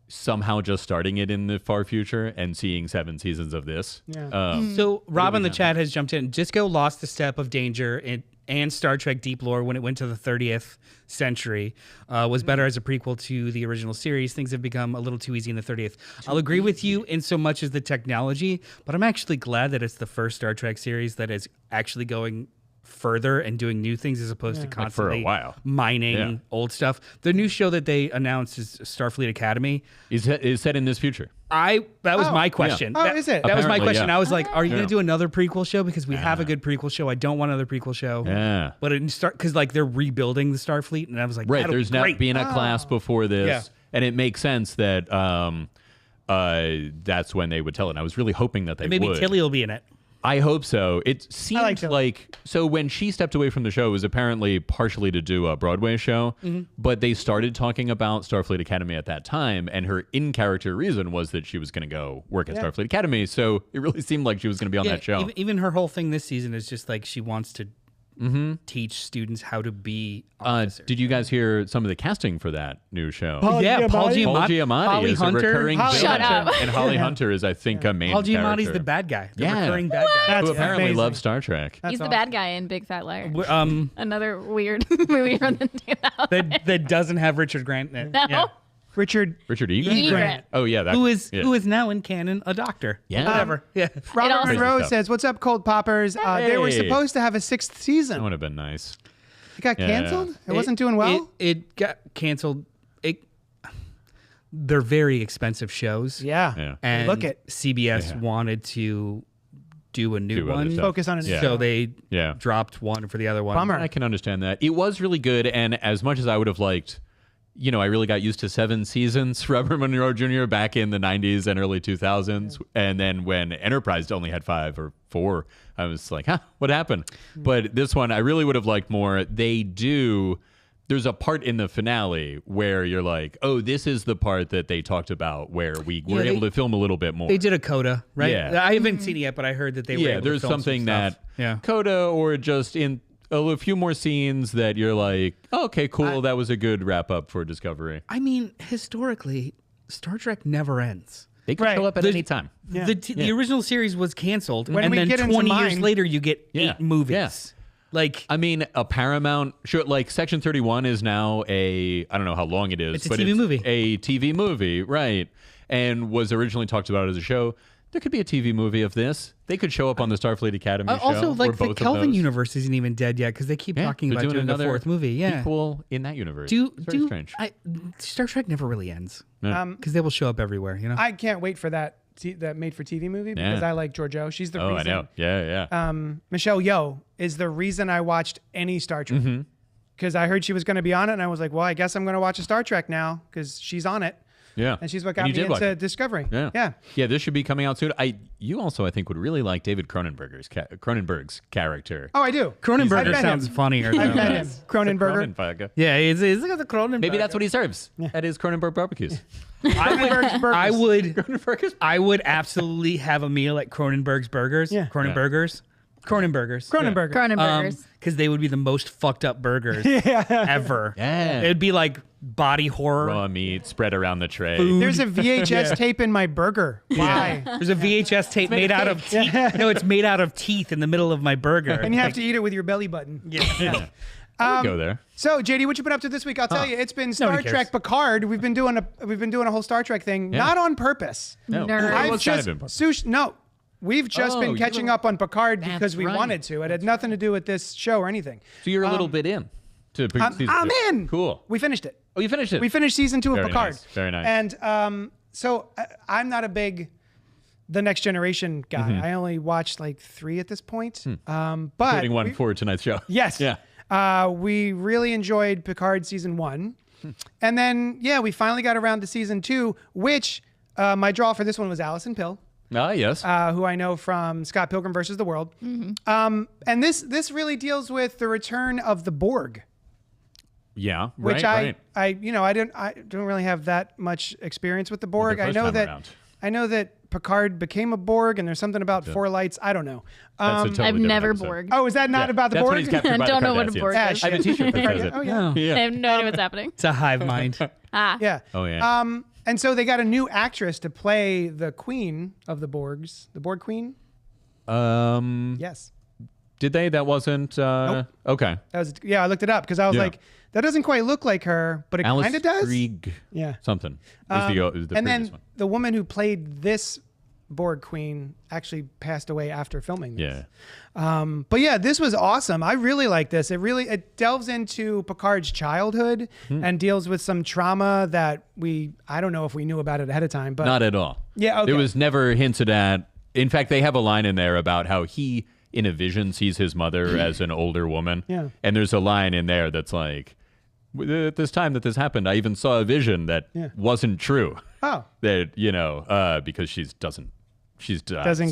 somehow just starting it in the far future and seeing 7 seasons of this. Yeah. So Rob in the chat has jumped in. Disco lost the step of Danger and Star Trek Deep Lore when it went to the 30th century. Was better as a prequel to the original series. Things have become a little too easy in the 30th. I'll agree with you in so much as the technology, but I'm actually glad that it's the first Star Trek series that is actually going further and doing new things as opposed to constantly for a while. mining old stuff. The new show that they announced is Starfleet Academy. Is set in this future. That was my question. Oh, is it? That was my Apparently, question. yeah. I was like, are you going to do another prequel show? Because we have a good prequel show. I don't want another prequel show. Yeah. But it start because like they're rebuilding the Starfleet, and I was like, Right. that'll There's be not great. been a class before this. Yeah. And it makes sense that that's when they would tell it. And I was really hoping that they Maybe would. Tilly will be in it. I hope so. It seemed Tilly. like so when she stepped away from the show, it was apparently partially to do a Broadway show, but they started talking about Starfleet Academy at that time, and her in-character reason was that she was going to go work at Starfleet Academy. So it really seemed like she was going to be on that show. Even her whole thing this season is just like she wants to teach students how to be officers. Did you guys hear some of the casting for that new show? Paul Yeah, Paul Giamatti. Paul Giamatti, Giamatti Holly is Hunter. a recurring Holly villain, Shut up. and Holly Hunter is, I think, a main Paul Giamatti's character. the bad guy, the Yeah. recurring bad guy. That's who apparently amazing. loves Star Trek. He's the awesome. bad guy in Big Fat Liar. Um, Another weird movie from the 2000s. that doesn't have Richard Grant in it. No. Yeah. Richard Egran? Grant. Oh, yeah. That, Who is yeah. now in canon a doctor? Yeah. Whatever. Yeah. Robert also- Monroe Crazy stuff. says, "What's up, Cold Poppers? They were Hey. supposed to have a 6th season. That would have been nice. It got Yeah. canceled. It wasn't doing well. It got canceled. They're very expensive shows. Yeah. Yeah. And Look it. CBS Yeah. wanted to do a new Do other one. stuff. Focus on it. Yeah. So they Yeah. dropped one for the other one. Bummer. I can understand that. It was really good, and as much as I would have liked, I really got used to 7 seasons Robert Monroe Jr. back in the 90s and early 2000s, and then when Enterprise only had 5 or 4, I was like, what happened? But this one, I really would have liked more. There's a part in the finale where you're like, oh, this is the part that they talked about where we were they- able to film a little bit more. They did a coda, right? Yeah. I haven't seen it yet, but I heard that they were Yeah, able to there's film some something stuff. that coda or just in a few more scenes that you're like, oh, okay, cool. That was a good wrap up for Discovery. I mean, historically, Star Trek never ends. They can Right. show up at any time. Yeah. The original series was canceled, When and we then get into 20 years mine- later, you get Yeah. 8 movies. Yeah. Like, I mean, a Paramount show, like Section 31 is now I don't know how long it is, It's a but TV it's movie. a TV movie, right? And was originally talked about as a show. There could be a TV movie of this. They could show up on the Starfleet Academy show. also, or like the both of Kelvin those. universe isn't even dead yet because they keep talking they're about doing the another 4th movie. Yeah. equal in that universe. It's very strange. Star Trek never really ends Yeah. because they will show up everywhere. You know. I can't wait for that made-for-TV movie because Yeah. I like Georgiou. She's the Oh, reason. I know. Yeah. Michelle Yeoh is the reason I watched any Star Trek Mm-hmm. because I heard she was going to be on it, and I was like, well, I guess I'm going to watch a Star Trek now because she's on it, Yeah. and she's what And got you me did watch into it. Discovery. Yeah. This should be coming out soon. You also, I think, would really like David Cronenberg's character. Oh, I do. I've Cronenberger met sounds him. funnier. I've Though. met him. Cronenberger. Cronenberger. Yeah, it's like the Cronenberger. Maybe that's what he serves at his Cronenberg barbecues. I would. Cronenberg's. I would absolutely have a meal at Cronenberg's Burgers. Yeah. Cronenbergers. Cronenberger. Cronenbergers. Because they would be the most fucked up burgers ever. Yeah. It'd be like body horror. Raw meat spread around the tray. There's a VHS tape in my burger. Why? There's a VHS tape made out of teeth. No, it's made out of teeth in the middle of my burger. And you have to eat it with your belly button. I would go there. So, JD, what you been up to this week? I'll tell you, it's been Star Nobody Trek cares. Picard. We've been doing a whole Star Trek thing, not on purpose. No. Nerd. Well, I've it's kind just of important. we've just Oh, been you catching were- up on Picard because That's we right. wanted to. It had nothing to do with this show or anything. So you're a little bit in to season I'm 2. in. Cool. We finished it. Oh, you finished it. We finished season 2 of Very Picard. nice. Very nice. And so I'm not a big The Next Generation guy. I only watched like 3 at this point. But Including one for tonight's show. yes, Yeah. we really enjoyed Picard season 1, and then we finally got around to season 2, which my draw for this one was Alison Pill. Ah, yes. Who I know from Scott Pilgrim versus the World. And this really deals with the return of the Borg, yeah. which right. I don't really have that much experience with the Borg. The I first know time that around. I know that Picard became a Borg, and there's something about four lights. I don't know. That's a totally I've different never episode. Borg. Oh, is that not about the That's Borg? when he's captured by Don't the know what a Cardassians. Borg Ah, is. I have a t-shirt that says it. Oh, yeah. I have no idea what's happening. It's a hive mind. Yeah. Oh, yeah. And so they got a new actress to play the queen of the Borgs, the Borg queen. Yes. Did they? That wasn't. Nope. Okay. That was I looked it up because I was like, that doesn't quite look like her, but it Alice kind of does. Krieg Yeah. Something. Was the and previous then one. the woman who played this Borg queen actually passed away after filming this. Yeah. But yeah, this was awesome. I really like this. It delves into Picard's childhood and deals with some trauma that I don't know if we knew about it ahead of time, but Not at all. Yeah, okay. It was never hinted at. In fact, they have a line in there about how he, in a vision, sees his mother as an older woman. Yeah. And there's a line in there that's like, at this time that this happened, I even saw a vision that wasn't true. Oh. That, because she doesn't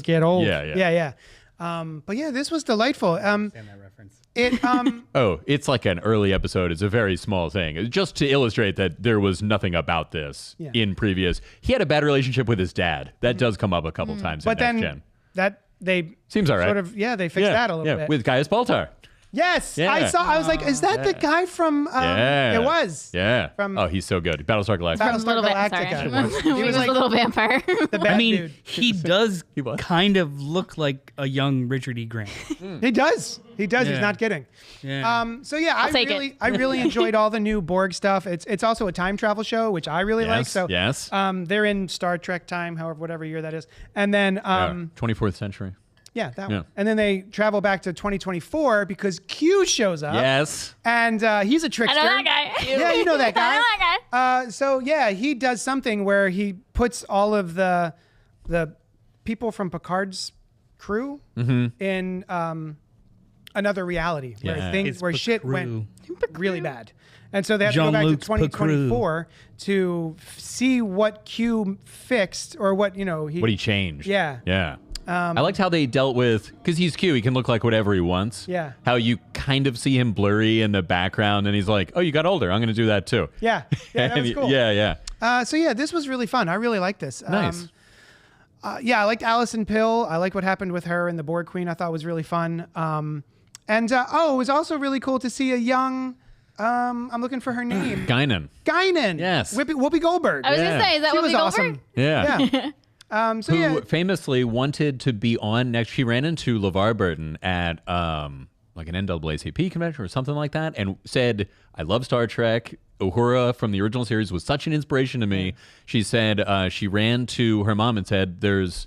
get old. Yeah. But yeah, this was delightful. Understand that reference. It's like an early episode. It's a very small thing. Just to illustrate that there was nothing about this in previous. He had a bad relationship with his dad. That does come up a couple times but in Next then Gen. they Seems all right. Sort of, they fixed that a little bit. With Gaius Baltar. Yes, Yeah. I was like, is that the guy from? It was. Yeah. From he's so good. Battlestar Galactica. Battlestar Little bit, Galactica. sorry. He was like a little vampire. the bad I mean, dude. he does was. kind of look like a young Richard E. Grant. He does. He's Yeah. not kidding. Yeah. So yeah, I take really enjoyed all the new Borg stuff. It's also a time travel show, which I really like. So yes. they're in Star Trek time, whatever year that is, and then 24th century. that Yeah. one, and then they travel back to 2024 because Q shows up. Yes. And he's a trickster. I know that guy. Yeah, you know that guy. I know that guy. So yeah, he does something where he puts all of the people from Picard's crew in another reality where Yeah. things It's where shit went really bad. And so they have to go back to Jean-Luc 2024 to see what Q fixed or what What he changed. Yeah. Yeah. I liked how they dealt with, because he's Q, he can look like whatever he wants. Yeah. How you kind of see him blurry in the background, and he's like, "Oh, you got older. I'm going to do that too." Yeah, that was cool. Yeah. So yeah, this was really fun. I really liked this. Nice. I liked Alison Pill. I like what happened with her and the Borg Queen. I thought was really fun. It was also really cool to see a young. I'm looking for her name. Guinan. Yes. Whoopi Goldberg. I was gonna say, is that She Whoopi was Goldberg? awesome. Yeah. Who famously wanted to be on next. She ran into LeVar Burton at like an NAACP convention or something like that, and said, "I love Star Trek. Uhura from the original series was such an inspiration to me." She said she ran to her mom and said, "There's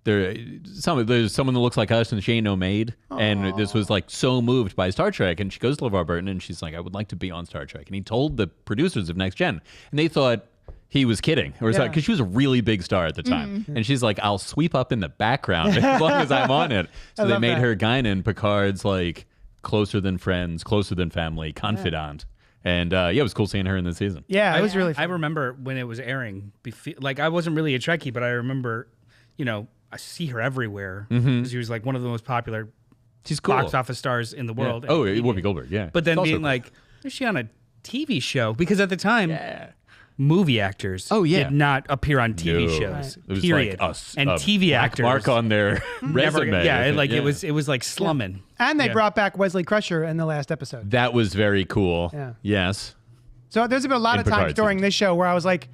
someone that looks like us, and she ain't no maid." And this was like so moved by Star Trek, and she goes to LeVar Burton and she's like, "I would like to be on Star Trek." And he told the producers of Next Gen, and they thought he was kidding, or because she was a really big star at the time, and she's like, "I'll sweep up in the background as long as I'm on it." So they made her Guinan, Picard's like closer than friends, closer than family, confidant, and it was cool seeing her in the season. Yeah, it was really I fun. remember when it was airing. Like I wasn't really a Trekkie, but I remember, I see her everywhere. She was like one of the most popular She's cool. box office stars in the world. Oh, Whoopi Goldberg, yeah. But then She's also being cool. like, is she on a TV show? Because at the time, movie actors did not appear on TV shows. It was Period. like and TV black actors mark on their never. resume. It was like slumming. And they brought back Wesley Crusher in the last episode. That was very cool. Yeah. Yes. So there's been a lot In of times Picard's during season. this show where I was like,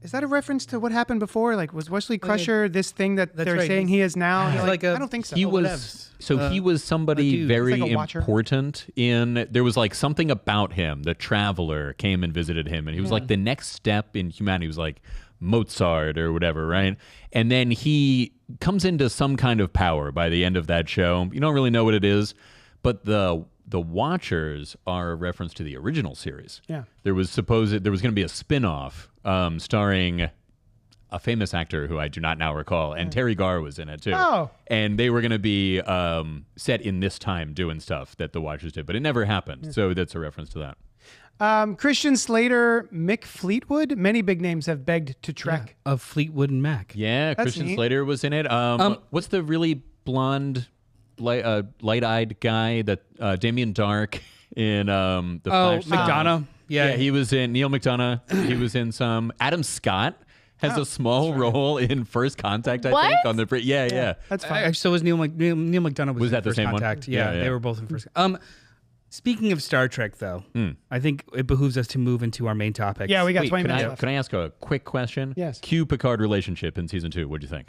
is that a reference to what happened before? Like, was Wesley Crusher this thing that they're right. saying he is now? And you're He's like a- I don't think so. He was whatevs. he was somebody dude. very He's like a watcher. important in there was like something about him. The Traveler came and visited him, and he was like the next step in humanity. He was like Mozart or whatever, right? And then he comes into some kind of power by the end of that show. You don't really know what it is, but the Watchers are a reference to the original series. Yeah. There was going to be a spin-off starring a famous actor who I do not now recall, and Terry Garr was in it too. Oh. And they were going to be set in this time doing stuff that the Watchers did, but it never happened. So that's a reference to that. Christian Slater, Mick Fleetwood. Many big names have begged to trek. Of Fleetwood and Mac. Yeah, That's Christian neat. Slater was in it. What's the really blonde, light-eyed guy that Damien Dark in the Flash? McDonough. Yeah, he was in Neil McDonough. He was in some. Adam Scott has a small role in First Contact, I think. What? On the That's fine. So was Neil McDonough. Was that the First same one? Contact. Yeah, Yeah, yeah. they were both in First. Speaking of Star Trek, though, I think it behooves us to move into our main topic. Yeah, we got Wait, 20 can minutes I, left. can I ask a quick question? Yes. Q-Picard relationship in season 2. What'd you think?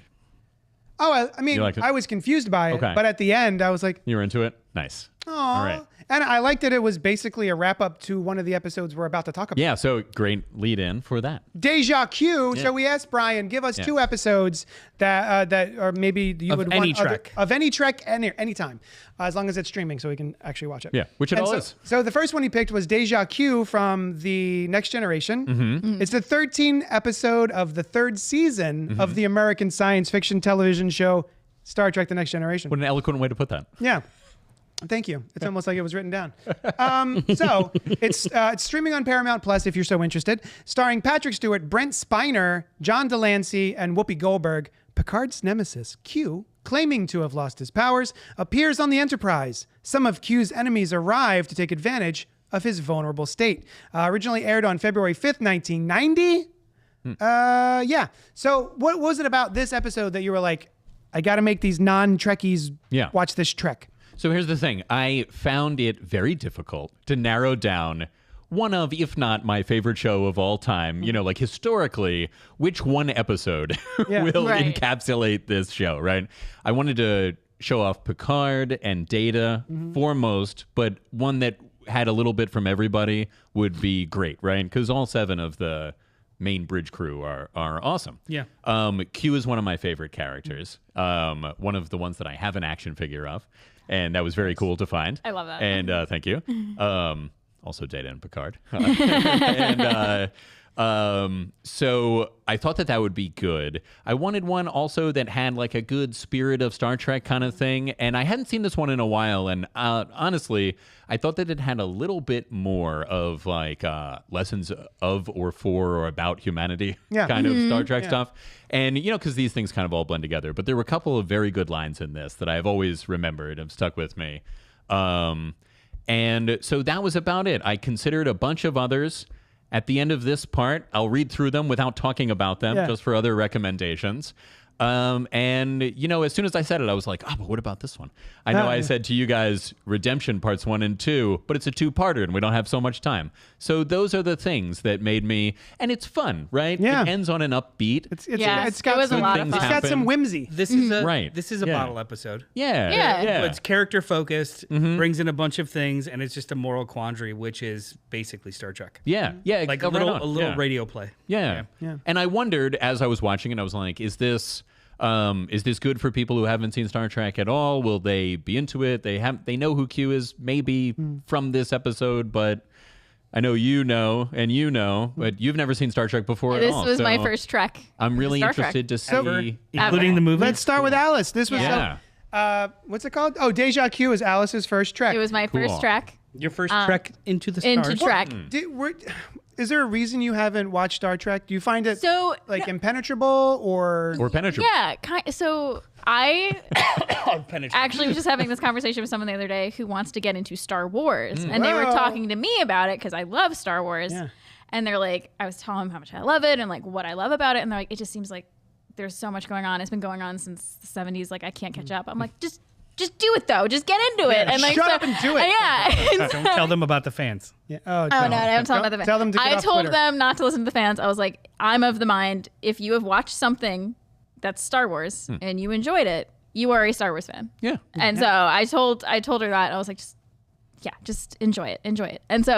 Oh, I mean, You liked it? I was confused by it, Okay. but at the end, I was like, You were into it? Nice. oh. All right. And I liked that it was basically a wrap up to one of the episodes we're about to talk about. Yeah, so great lead in for that. Deja Q. So we asked Brian, give us 2 episodes that or maybe you Of would any want other- Trek. of any Trek anytime, as long as it's streaming, so we can actually watch it. Yeah, which it And all so, is. So the first one he picked was Deja Q from the Next Generation. It's the 13th episode of the 3rd season of the American science fiction television show Star Trek: The Next Generation. What an eloquent way to put that. Yeah. Thank you. It's almost like it was written down. So it's streaming on Paramount Plus if you're so interested. Starring Patrick Stewart, Brent Spiner, John Delancey, and Whoopi Goldberg. Picard's nemesis, Q, claiming to have lost his powers, appears on the Enterprise. Some of Q's enemies arrive to take advantage of his vulnerable state. Originally aired on February 5th, 1990. Yeah. So what was it about this episode that you were like, I got to make these non-Trekkies watch this Trek? So here's the thing. I found it very difficult to narrow down one of, if not my favorite show of all time, you know, like historically, which one episode will Right. encapsulate this show, right? I wanted to show off Picard and Data foremost, but one that had a little bit from everybody would be great, right? Because all 7 of the main bridge crew are awesome. Yeah. Q is one of my favorite characters. One of the ones that I have an action figure of. And that was very cool to find. I love that. And thank you. Also Data and Picard. And so I thought that would be good. I wanted one also that had like a good spirit of Star Trek kind of thing. And I hadn't seen this one in a while. And honestly, I thought that it had a little bit more of like lessons of or for or about humanity kind of Star Trek stuff. And, you know, because these things kind of all blend together. But there were a couple of very good lines in this that I've always remembered, have stuck with me. And so that was about it. I considered a bunch of others. At the end of this part, I'll read through them without talking about them, just for other recommendations. And, you know, as soon as I said it, I was like, oh, but what about this one? I know I said to you guys, Redemption Parts 1 and 2, but it's a 2-parter and we don't have so much time. So those are the things that made me, and it's fun, right? Yeah. It ends on an upbeat. It's it got was a some, lot of it's fun. got some whimsy. This is a Right. This is a Yeah. bottle episode. Yeah. It's character focused, brings in a bunch of things, and it's just a moral quandary, which is basically Star Trek. Yeah. Like right on. a little Yeah. radio play. Yeah. And I wondered as I was watching it, I was like, is this good for people who haven't seen Star Trek at all? Will they be into it? They know who Q is maybe from this episode, but I know you know, but you've never seen Star Trek before at This all. was so my first Trek. I'm really Star Trek. interested to see. Including the movie. Let's start with Alice. This was what's it called? Oh, Deja Q is Alice's first Trek. It was my Cool. first Trek. Your first trek into the stars. Into Trek. Is there a reason you haven't watched Star Trek? Do you find it So like impenetrable or penetrable. yeah, so I Penetrate. actually was just having this conversation with someone the other day who wants to get into Star Wars, and they were Whoa. talking to me about it because I love Star Wars, and they're like, I was telling them how much I love it and like what I love about it, and they're like, it just seems like there's so much going on. It's been going on since the 70s. Like I can't catch up. I'm like, just do it though. Just get into it. And like, shut up and do it. Yeah. Don't tell them about the fans. Yeah. Oh no, I'm telling about the fans. Tell them to get I off told Twitter. them not to listen to the fans. I was like, I'm of the mind, if you have watched something that's Star Wars and you enjoyed it, you are a Star Wars fan. Yeah. And so I told her that. I was like, just enjoy it. And so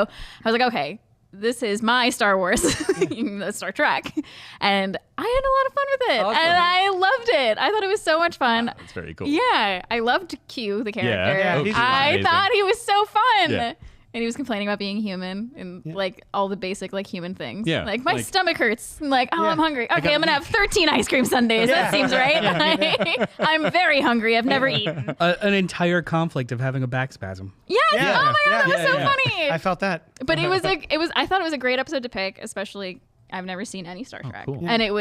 I was like, okay, this is my Star Wars, Star Trek. And I had a lot of fun with it. Awesome. And I loved it. I thought it was so much fun. That's very cool. Yeah, I loved Q, the character. Yeah, he's I amazing. thought he was so fun. Yeah. And he was complaining about being human and like all the basic like human things. Yeah, Like my like- stomach hurts. I'm like, oh, Yeah. I'm hungry. Okay, I'm gonna have 13 ice cream sundaes. That seems right. Like, I'm very hungry. I've never eaten. An entire conflict of having a back spasm. Yes. Yeah. Oh my god, that was Yeah, so yeah. funny. I felt that. But it was like I thought it was a great episode to pick, especially I've never seen any Star Trek. cool. And it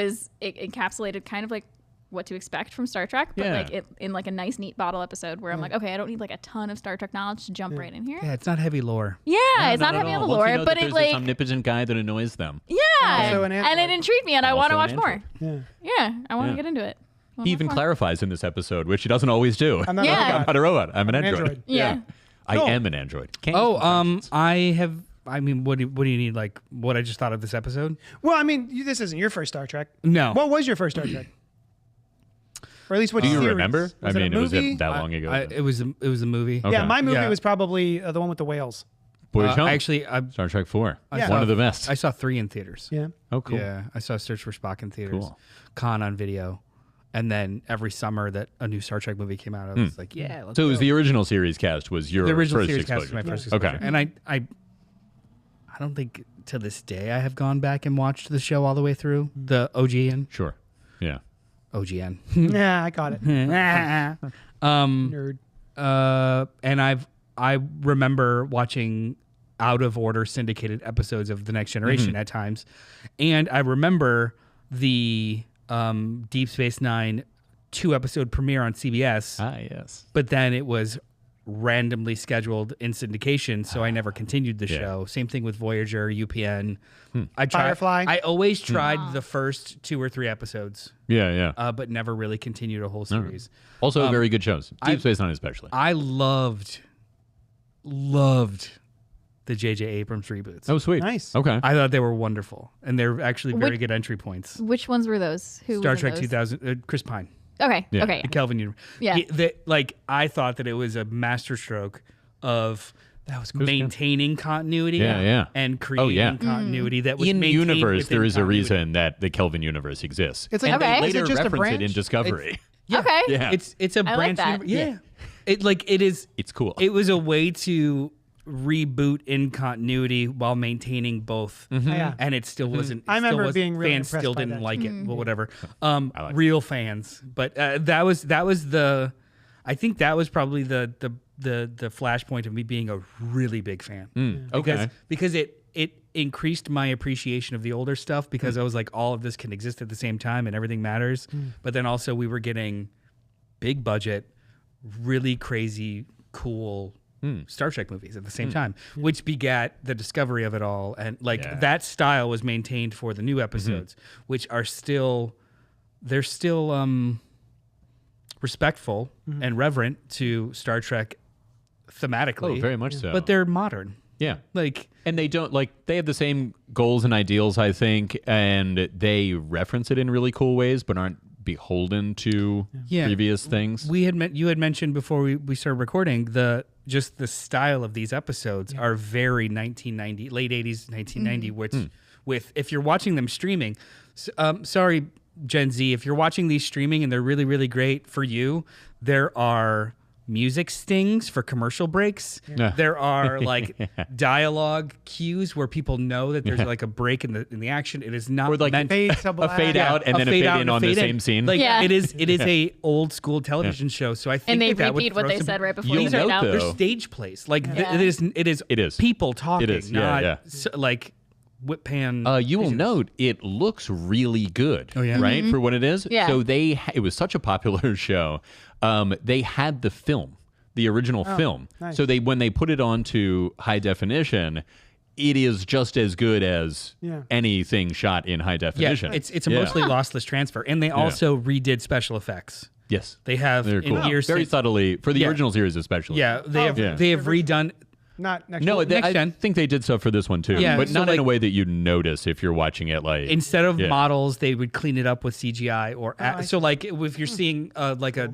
encapsulated kind of like what to expect from Star Trek, but Yeah. like it in like a nice neat bottle episode where I'm like, okay, I don't need like a ton of Star Trek knowledge to jump right in here. Yeah, it's not heavy lore. Yeah, it's not at heavy on the all. Once lore, you know but that it there's like this omnipotent guy that annoys them. Also an and it android. intrigued me, and I want to Also watch an more. android. Yeah, I want to Yeah. get into it. He even clarifies in this episode, which he doesn't always do. I'm not Yeah. a I'm robot. not a robot. I'm an android. android. Yeah. I Cool. am an android. Can't Oh, use functions. I mean, what do you need? Like, what I just thought of this episode? Well, I mean, this isn't your first Star Trek. No. What was your first Star Trek? Or at least what Do you series? remember? Was I mean, it a was movie? it that long ago? It was a movie. Okay. Yeah, my movie Yeah. was probably the one with the whales. Voyage Home. Actually, Star Trek 4. Yeah. One of the best. I saw 3 in theaters. Yeah. Oh, cool. Yeah, I saw Search for Spock in theaters, Cool. Con on video, and then every smer that a new Star Trek movie came out, I was like, yeah, let's So it was go. the original series cast was your The original first series exposure. cast was my first Okay. exposure. And I don't think to this day I have gone back and watched the show all the way through, the OGN. Sure. Yeah. OGN. Yeah, I got it. Nerd. And I remember watching out of order syndicated episodes of The Next Generation at times. And I remember the Deep Space Nine 2-episode premiere on CBS, Ah, yes. but then it was randomly scheduled in syndication, so I never continued the Yeah. show. Same thing with Voyager, UPN. I tried, Firefly. I always tried the first 2 or 3 episodes, Yeah, yeah. but never really continued a whole series. Also, very good shows. Deep Space Nine, especially. I loved the J.J. Abrams reboots. Oh, sweet. Nice. Okay. I thought they were wonderful, and they're actually very Which- good entry points. Which ones were those? Who Star was in Trek those? 2000, Chris Pine, Okay. Yeah. Okay. the Kelvin universe. Yeah. I thought that it was a masterstroke of That was good. maintaining continuity, Yeah, yeah. and creating yeah. continuity that was In maintained universe, within there is a continuity. reason that the Kelvin universe exists. It's like, and Okay. they is it later just a reference it in branch? Discovery. Okay. Yeah. It's a like branch. that. Yeah. It is. It's cool. It was a way to reboot in continuity while maintaining both. Yeah. And it still wasn't. I it still remember was- being really fans impressed still by didn't that. like it. Well, whatever. like Real fans, but that was the. I think that was probably the flashpoint of me being a really big fan. okay. Because it increased my appreciation of the older stuff because I was like, all of this can exist at the same time and everything matters. But then also we were getting big budget, really crazy, cool Star Trek movies at the same time, which begat the discovery of it all. And Yeah. that style was maintained for the new episodes, which are still, they're still respectful and reverent to Star Trek thematically. Oh, very much so. But they're modern. yeah. Like, And they don't they have the same goals and ideals, I think, and they reference it in really cool ways, but aren't beholden to Yeah. previous things. you had mentioned before we started recording the style of these episodes are very 1990, late 80s, 1990, which with if you're watching them streaming, sorry Gen Z, if you're watching these streaming and they're really, really great for you, there are music stings for commercial breaks. Yeah. There are like dialogue cues where people know that there's like a break in the action. It is not Or like meant Fade to a black. fade out and then a fade in on the same scene. Like Yeah. it is a old school television show. So I think And they that would repeat what throw they some- said right before You'll you start note, out. though, They're stage plays. Like Yeah. it is people talking, It is, yeah, not yeah. like whip pan. You will note it looks really good. Oh, yeah? Right? For what it is. Yeah. So it was such a popular show. They had the film, the original film. nice. So when they put it onto high definition, it is just as good as Yeah. anything shot in high yeah, definition. it's a mostly lossless transfer, and they also redid special effects. Yes. They have They're in cool. here Very since- subtly for the Yeah. original series especially. Yeah, they have yeah. they have redone. Not next No, week. they, Next I gen. think they did stuff for this one too, Yeah, but so not in a like- way that you notice if you're watching it. Like Instead of Yeah. models, they would clean it up with CGI or I so like if you're seeing like a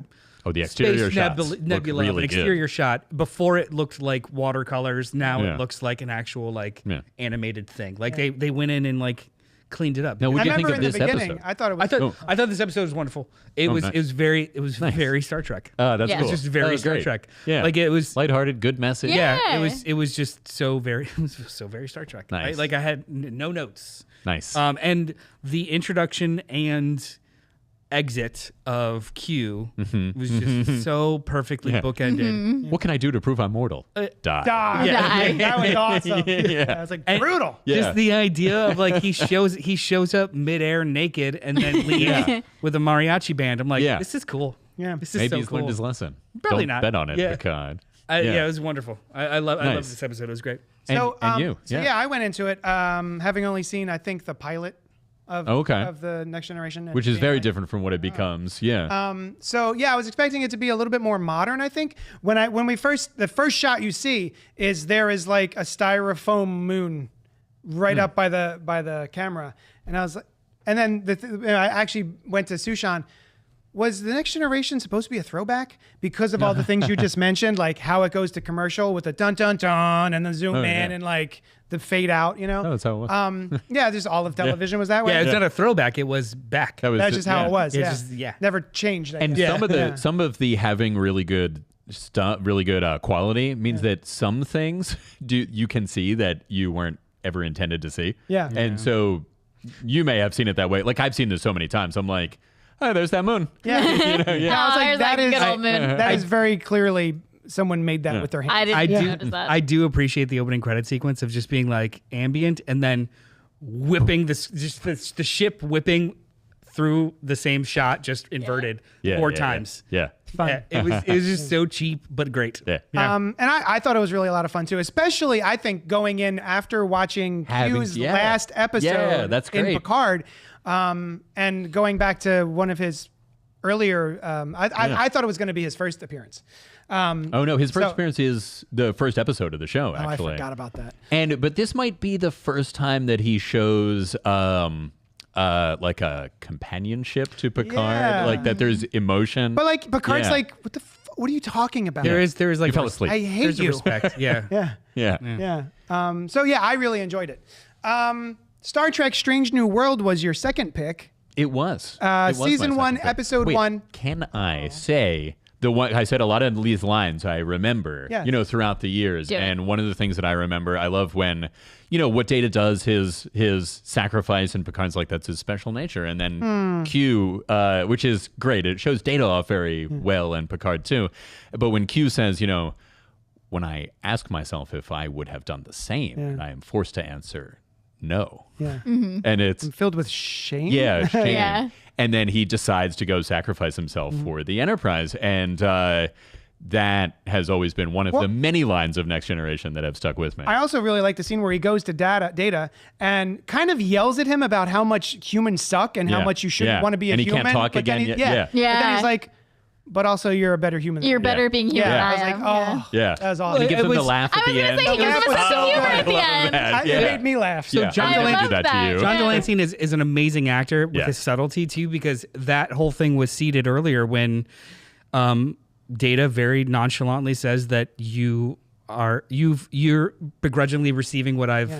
the exterior space shots look nebula, really an exterior good. shot. Before it looked like watercolors. Now Yeah. it looks like an actual like Yeah. animated thing. Like they went in and like cleaned it up. Now, what I do you think remember of in the this beginning, episode? I thought it was. I thought this episode was wonderful. It was nice. it was very Star Trek. That's Yeah. cool. It's just very Oh, Star great. Trek. Yeah, Like it was. lighthearted, good message. Yeah, Yeah. it was just so very it was so very Star Trek. Nice. I had no notes. Nice. And the introduction and exit of Q was just so perfectly Yeah. bookended. What can I do to prove I'm mortal? Die. Die. Yeah. That was awesome. Yeah. That was like brutal. Yeah. Just the idea of like he shows up midair naked and then leaves Yeah. with a mariachi band. I'm like, Yeah. this is cool. Yeah. This is Maybe so he's cool. learned his lesson. Probably Don't not. bet on it, Yeah. Picard. Yeah, it was wonderful. I love Nice. this episode. It was great. So, And you. so yeah, I went into it having only seen, I think, the pilot of the Next Generation. Which is very different from what it becomes. Yeah. So yeah, I was expecting it to be a little bit more modern. I think the first shot you see is there is like a styrofoam moon right up by the camera, and I was like, and then I actually went to Sushan. Was the Next Generation supposed to be a throwback because of all the things you just mentioned, like how it goes to commercial with the dun dun dun and the zoom in and like the fade out, Oh, that's how it was. Yeah, just all of television was that way. Yeah, it's not a throwback. It was back. That's just how it was. It Yeah. just- Never changed. I And guess. some of the having really good stuff, really good quality means that some things you can see that you weren't ever intended to see. Yeah. And so you may have seen it that way. Like I've seen this so many times. I'm like, oh, there's that moon. Yeah. Oh, I was like, there's that is good old moon. that is very clearly someone made that with their hands. I didn't notice that. I do appreciate the opening credit sequence of just being like ambient and then whipping the ship whipping through the same shot, just inverted four times. Yeah. Yeah, it was just so cheap but great. Yeah. And I thought it was really a lot of fun too, especially I think going in after watching Q's last episode that's in great. Picard, and going back to one of his earlier. I thought it was going to be his first appearance. Oh no, his first appearance is the first episode of the show. Actually, I forgot about that. But this might be the first time that he shows like a companionship to Picard, like that. There's emotion, But like Picard's like, what are you talking about? There is like You fell asleep. I hate there's a you. respect. Yeah. yeah. So yeah, I really enjoyed it. Star Trek: Strange New World was your second pick. It was. It was Season my 1, second pick. Episode Wait, 1. Can I say the one I said a lot of these lines I remember, Yes. throughout the years. Do it. And one of the things that I remember, I love when, what Data does, his sacrifice, and Picard's like, that's his special nature. And then Q, which is great. It shows Data off very well, and Picard too. But when Q says, when I ask myself if I would have done the same, I am forced to answer no. Yeah. And it's Filled with shame. shame. Yeah. And then he decides to go sacrifice himself for the Enterprise. And that has always been one of the many lines of Next Generation that have stuck with me. I also really like the scene where he goes to Data and kind of yells at him about how much humans suck and how much you shouldn't want to be a And he human. can't talk but then again. he- Yeah. But then he's like, but also you're a better human. than You're me. better being human. Yeah. I was I like, am. oh, Yeah. that was And awesome. he gives It him the was- laugh at I was the gonna end. say, he gives him a That was so humor good. at the end. It made me laugh. Yeah. John I I'm gonna love do that to you. that. John Yeah. Delancey is an amazing actor with his subtlety too, because that whole thing was seeded earlier when Data very nonchalantly says that you're begrudgingly receiving what I've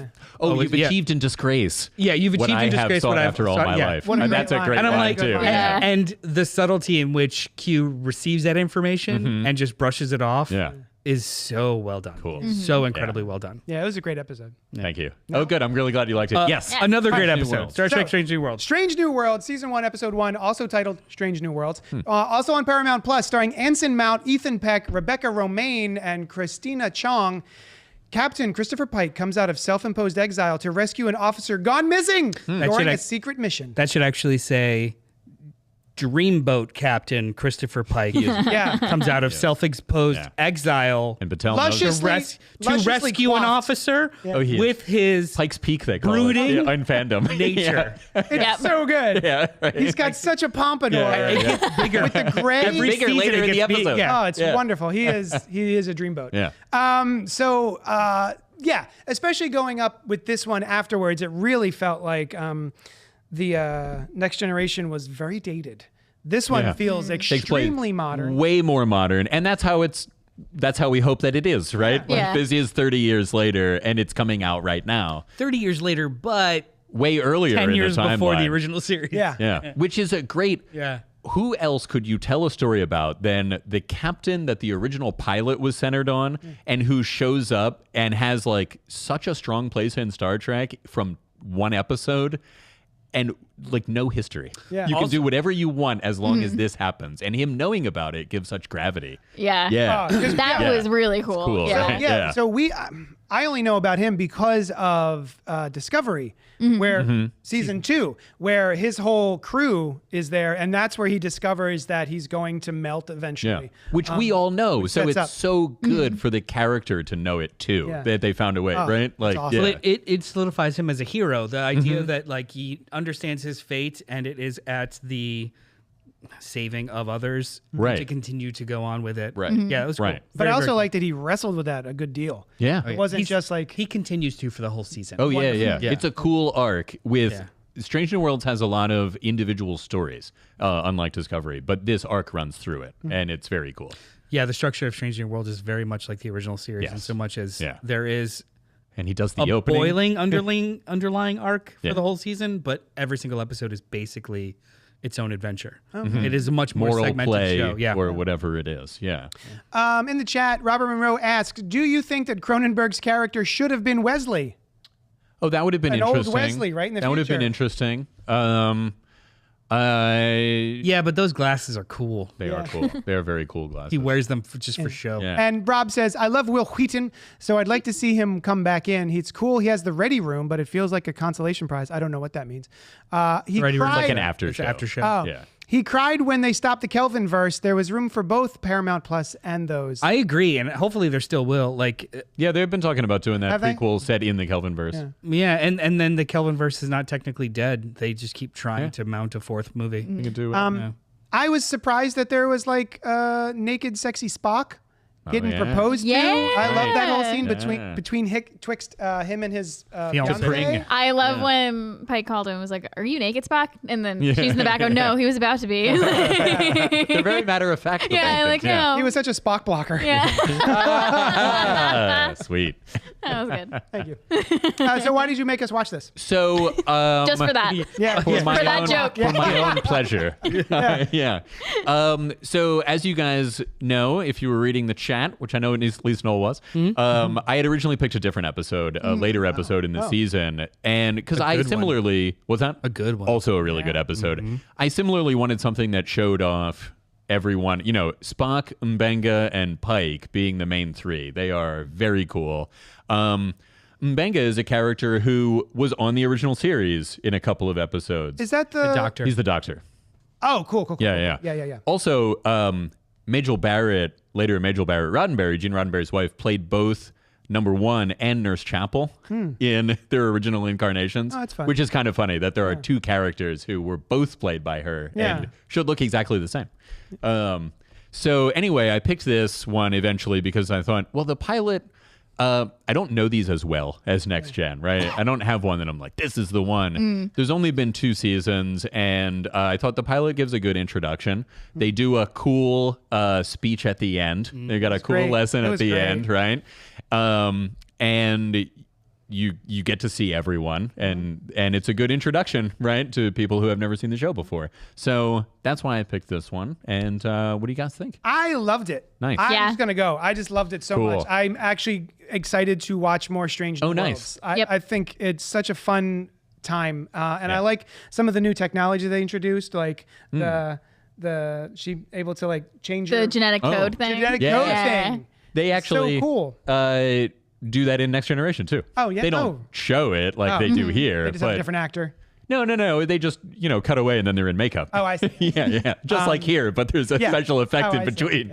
You've achieved in disgrace. Yeah, you've what achieved I in have disgrace sought what I've after all sought- my yeah. life. What a And great that's a line. great And I'm line like, too. Yeah. and the subtlety in which Q receives that information and just brushes it off Yeah. is so well done. Cool. So incredibly well done. Yeah, it was a great episode. Thank you. Oh, good. I'm really glad you liked it. Yes. Another great Strange New episode. Worlds. Star Trek So- Strange New Worlds. Strange New World, Season 1, Episode 1, also titled Strange New Worlds. Also on Paramount Plus, starring Anson Mount, Ethan Peck, Rebecca Romaine, and Christina Chong. Captain Christopher Pike comes out of self-imposed exile to rescue an officer gone missing during a secret mission. That should actually say Dreamboat Captain Christopher Pike comes out of self-imposed exile And Patel Luscious- knows to rescue an coiffed. officer he is. with his Pike's Peak, they call brooding it. Yeah, in fandom. nature. It's so good. Yeah. Right. He's got such a pompano. It gets bigger With the gray. every Bigger season. later it in the gets big- episode. yeah. Oh, it's wonderful. He is a dreamboat. Yeah. Yeah, especially going up with this one afterwards, it really felt like the Next Generation was very dated. This one feels Takes place extremely modern. Way more modern. And that's how we hope that it is, right? Yeah. Busy is 30 years later and it's coming out right now. 30 years later, but Way earlier 10 in years the timeline. before the original series. Yeah. Which is a great. Yeah. Who else could you tell a story about than the captain that the original pilot was centered on and who shows up and has like such a strong place in Star Trek from one episode and like no history. Yeah. You can Also- do whatever you want as long as this happens. And him knowing about it gives such gravity. Yeah. Yeah. That Yeah. was really cool. cool, yeah. right? Yeah. Yeah. So I only know about him because of Discovery, where season 2, where his whole crew is there, and that's where he discovers that he's going to melt Yeah. eventually. Which we all know. So sets it's up. so good for the character to know it too. Yeah. That they found a way, right? Like, awesome. Well, it solidifies him as a hero. The idea that like he understands his fate and it is at the saving of others Right. to continue to go on with it. Right. Yeah, it was Right. cool. But Very, I also very like that he wrestled with that a good deal. Yeah. It wasn't He's- just like he continues to for the whole season. Oh yeah, yeah, Yeah. It's a cool arc with Yeah. Strange New Worlds has a lot of individual stories, unlike Discovery, but this arc runs through it, and it's very cool. Yeah, the structure of Strange New World is very much like the original series, Yes. in so much as Yeah. there is And he does the a opening. boiling underlying arc for Yeah. the whole season, but every single episode is basically its own adventure. It is a much more moral segmented play show. Yeah. or whatever it is. Yeah. in the chat, Robert Monroe asks, "Do you think that Cronenberg's character should have been Wesley?" Oh, that would have been An old interesting. Wesley, right, in the that would have been future. interesting. Yeah, but those glasses are cool. They are cool. They are very cool glasses. He wears them just for show. Yeah. And Rob says, "I love Will Wheaton, so I'd like to see him come back in. He's cool. He has the ready room, but it feels like a consolation prize. I don't know what that means." He Ready room's cried. like an after It's show. an after show. Oh. Yeah. He cried when they stopped the Kelvin verse. There was room for both Paramount Plus and those. I agree, and hopefully there still will. Like, Yeah, they've been talking about doing that Have they? prequel set in the Kelvinverse. yeah, and then the Kelvinverse is not technically dead. They just keep trying to mount a fourth movie. You can do it. Yeah. I was surprised that there was like naked, sexy Spock getting yeah. proposed to. Yeah. I love that whole scene Yeah. between twixt him and his Fiancé. fiancée. I love Yeah. when Pike called him and was like, "Are you naked, Spock?" And then Yeah. she's in the back. Oh no, he was about to be. They're very matter of fact. yeah, like no. He was such a Spock blocker. Yeah, Sweet. that was good. Thank you. So why did you make us watch this? So Just for that. Yeah. for my For that own, joke. for my own pleasure. Yeah. So as you guys know, if you were reading the chat, which I know at least Noel was, I had originally picked a different episode, a later episode in the season, and because I good one. similarly was that A good one. also a really good episode. I similarly wanted something that showed off everyone, Spock, Mbenga, and Pike being the main three. They are very cool. Mbenga is a character who was on the original series in a couple of episodes. Is that the Doctor. He's the Doctor. Oh, cool. Yeah. Also, Majel Barrett, later Majel Barrett Roddenberry, Gene Roddenberry's wife, played both Number One and Nurse Chapel in their original incarnations. Oh, that's fun. Which is kind of funny that there are two characters who were both played by her Yeah. and should look exactly the same. So anyway, I picked this one eventually because I thought, well, the pilot, I don't know these as well as Next Gen, right? I don't have one that I'm like, this is the one. There's only been 2 seasons, and I thought the pilot gives a good introduction. They do a cool speech at the end. They got a cool great. lesson It at was the great. end, right? And you get to see everyone, and it's a good introduction, right, to people who have never seen the show before. So that's why I picked this one. And what do you guys think? I loved it. Nice. I'm Yeah. just gonna go. I just loved it so Cool. much. I'm actually excited to watch more Strange New Oh, nice. Worlds. Yep. I think it's such a fun time, and Yeah. I like some of the new technology they introduced, like the she able to like change The her genetic Oh. code thing. genetic Yeah. code Yeah. thing. They So actually cool. Do that in Next Generation too. Oh, yeah? They don't Oh. show it like they do here. They just have a but different actor. no. They just cut away and then they're in makeup. Oh, I see. yeah. Just like here, but there's a Yeah. special effect Oh, in I see. between.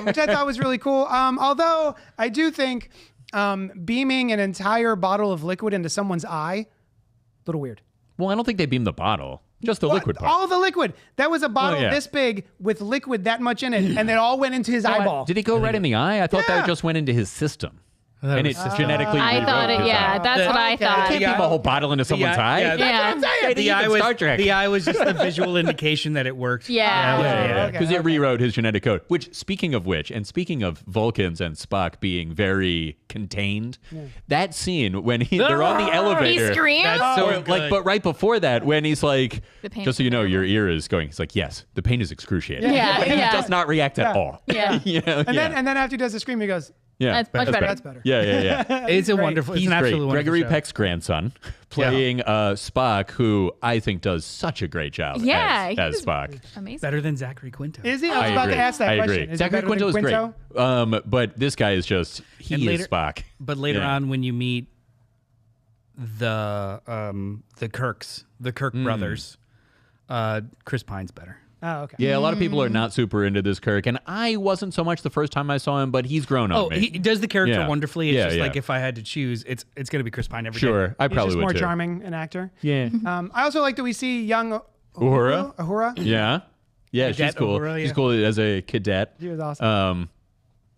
Which I thought was really cool. Although I do think beaming an entire bottle of liquid into someone's eye, a little weird. Well, I don't think they beamed the bottle. Just the liquid part. All the liquid. That was a bottle yeah. this big with liquid that much in it, and it all went into his eyeball. Did it go right in the eye? I thought Yeah. that just went into his system. And it genetically I thought rewrote it. his Yeah, eye. that's what I Okay. thought. Can't beam a whole bottle into someone's eye. yeah, Yeah. The eye, even Star Trek. the eye was just the visual indication that it worked. Yeah. Okay. Because it rewrote his genetic code. Which, speaking of which, and speaking of Vulcans and Spock being very contained, that scene when they're on the He elevator. screams. That's so Or, good. like, but right before that, when he's like, The pain just so is you know, your terrible. ear is going. He's like, yes, the pain is excruciating. Yeah, And yeah. he does not react at all. Yeah. You know, And then after he does the scream, he goes, Yeah, That's much better. That's better. Yeah. It's a great. wonderful. It's He's an great. absolutely wonderful Gregory show. Peck's grandson, playing Spock, who I think does such a great job Yeah, as he's Spock. Amazing. Better than Zachary Quinto. Is he? I was about to ask that I question. agree. Is Zachary he better Quinto than is Quinto? great. But this guy is just, he And is later- Spock. But later Yeah. on, when you meet the Kirk brothers, Chris Pine's better. Oh, okay. Yeah, a lot of people are not super into this Kirk, and I wasn't so much the first time I saw him, but he's grown on Oh, me. he does the character Yeah. wonderfully. It's Yeah, just yeah. like if I had to choose, it's going to be Chris Pine every day. Sure, I He's probably just would more too. charming an actor. Yeah. I also like that we see young Uhura? Uhura. Yeah. Yeah, she's Cadet cool. Uhura, She's yeah. cool as a cadet. She was awesome.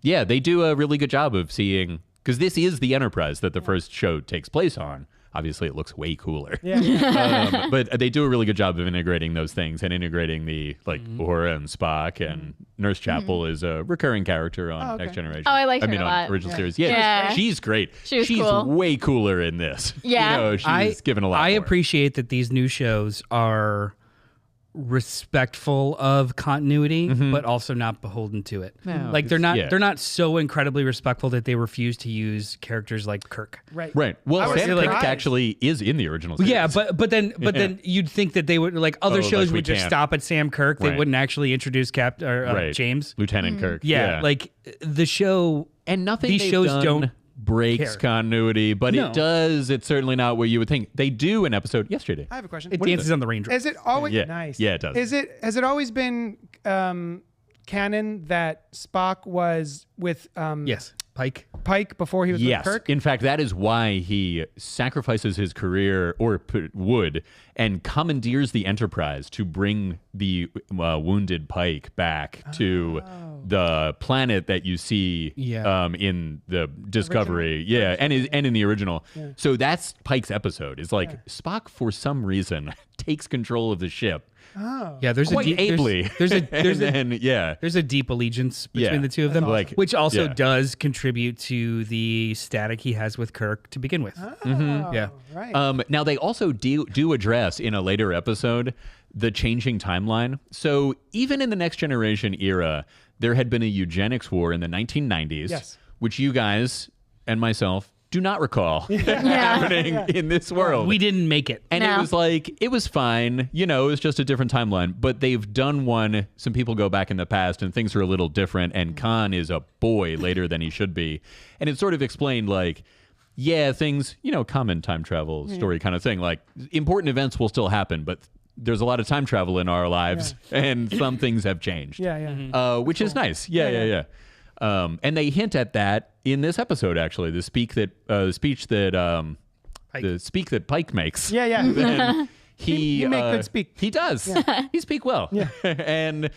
Yeah, they do a really good job of seeing, because this is the Enterprise that the first show takes place on. Obviously, it looks way cooler. Yeah. But they do a really good job of integrating those things and integrating the Uhura and Spock, and Nurse Chapel is a recurring character on okay. Next Generation. Oh, I liked I her mean, a on lot. original series. Yeah. She's great. She she's was cool. way cooler in this. Yeah. You know, she's given a lot I more. appreciate that these new shows are respectful of continuity, but also not beholden to it. Like they're not yeah. they're not so incredibly respectful that they refuse to use characters like Kirk. Right. Right. Well, I was Sam surprised. Kirk actually is in the original series. Yeah, but then you'd think that they would like other Oh, shows like we would just can't. stop at Sam Kirk. They Right. wouldn't actually introduce Right. James. Lieutenant Kirk. Yeah, like the show. and nothing these they've shows done don't breaks care. continuity, but No. it does. It's certainly not what you would think. They do an episode yesterday. I have a question. It dances on the raindrop. Is it always Yeah. nice? Yeah, it does. Has it always been canon that Spock was with Yes, Pike. Pike before he was Yes. with Kirk? In fact, that is why he sacrifices his career, or would, and commandeers the Enterprise to bring the wounded Pike back to the planet that you see Yeah. in the Discovery. Yeah, and in the original. So that's Pike's episode. Is like Spock, for some reason, takes control of the ship. Yeah, there's Quite a deep, ably. There's a There's there's a deep allegiance between Yeah. the two of them, Like, which also yeah. does contribute to the static he has with Kirk to begin with. Yeah. Right. Now they also do address in a later episode the changing timeline. So even in the Next Generation era, there had been a eugenics war in the 1990s, Yes. which you guys and myself do not recall happening in this world. We didn't make it. And No. it was like, it was fine. You know, it was just a different timeline. But they've done one. Some people go back in the past and things are a little different. And Khan is a boy later than he should be. And it sort of explained, like, yeah, things, you know, common time travel story kind of thing. Like, important events will still happen, but there's a lot of time travel in our lives. And some things have changed. Yeah. Which is nice. Yeah. And they hint at that in this episode, actually. The speech that Pike makes. Yeah. And he make good speak. He does. He speak well. Yeah. And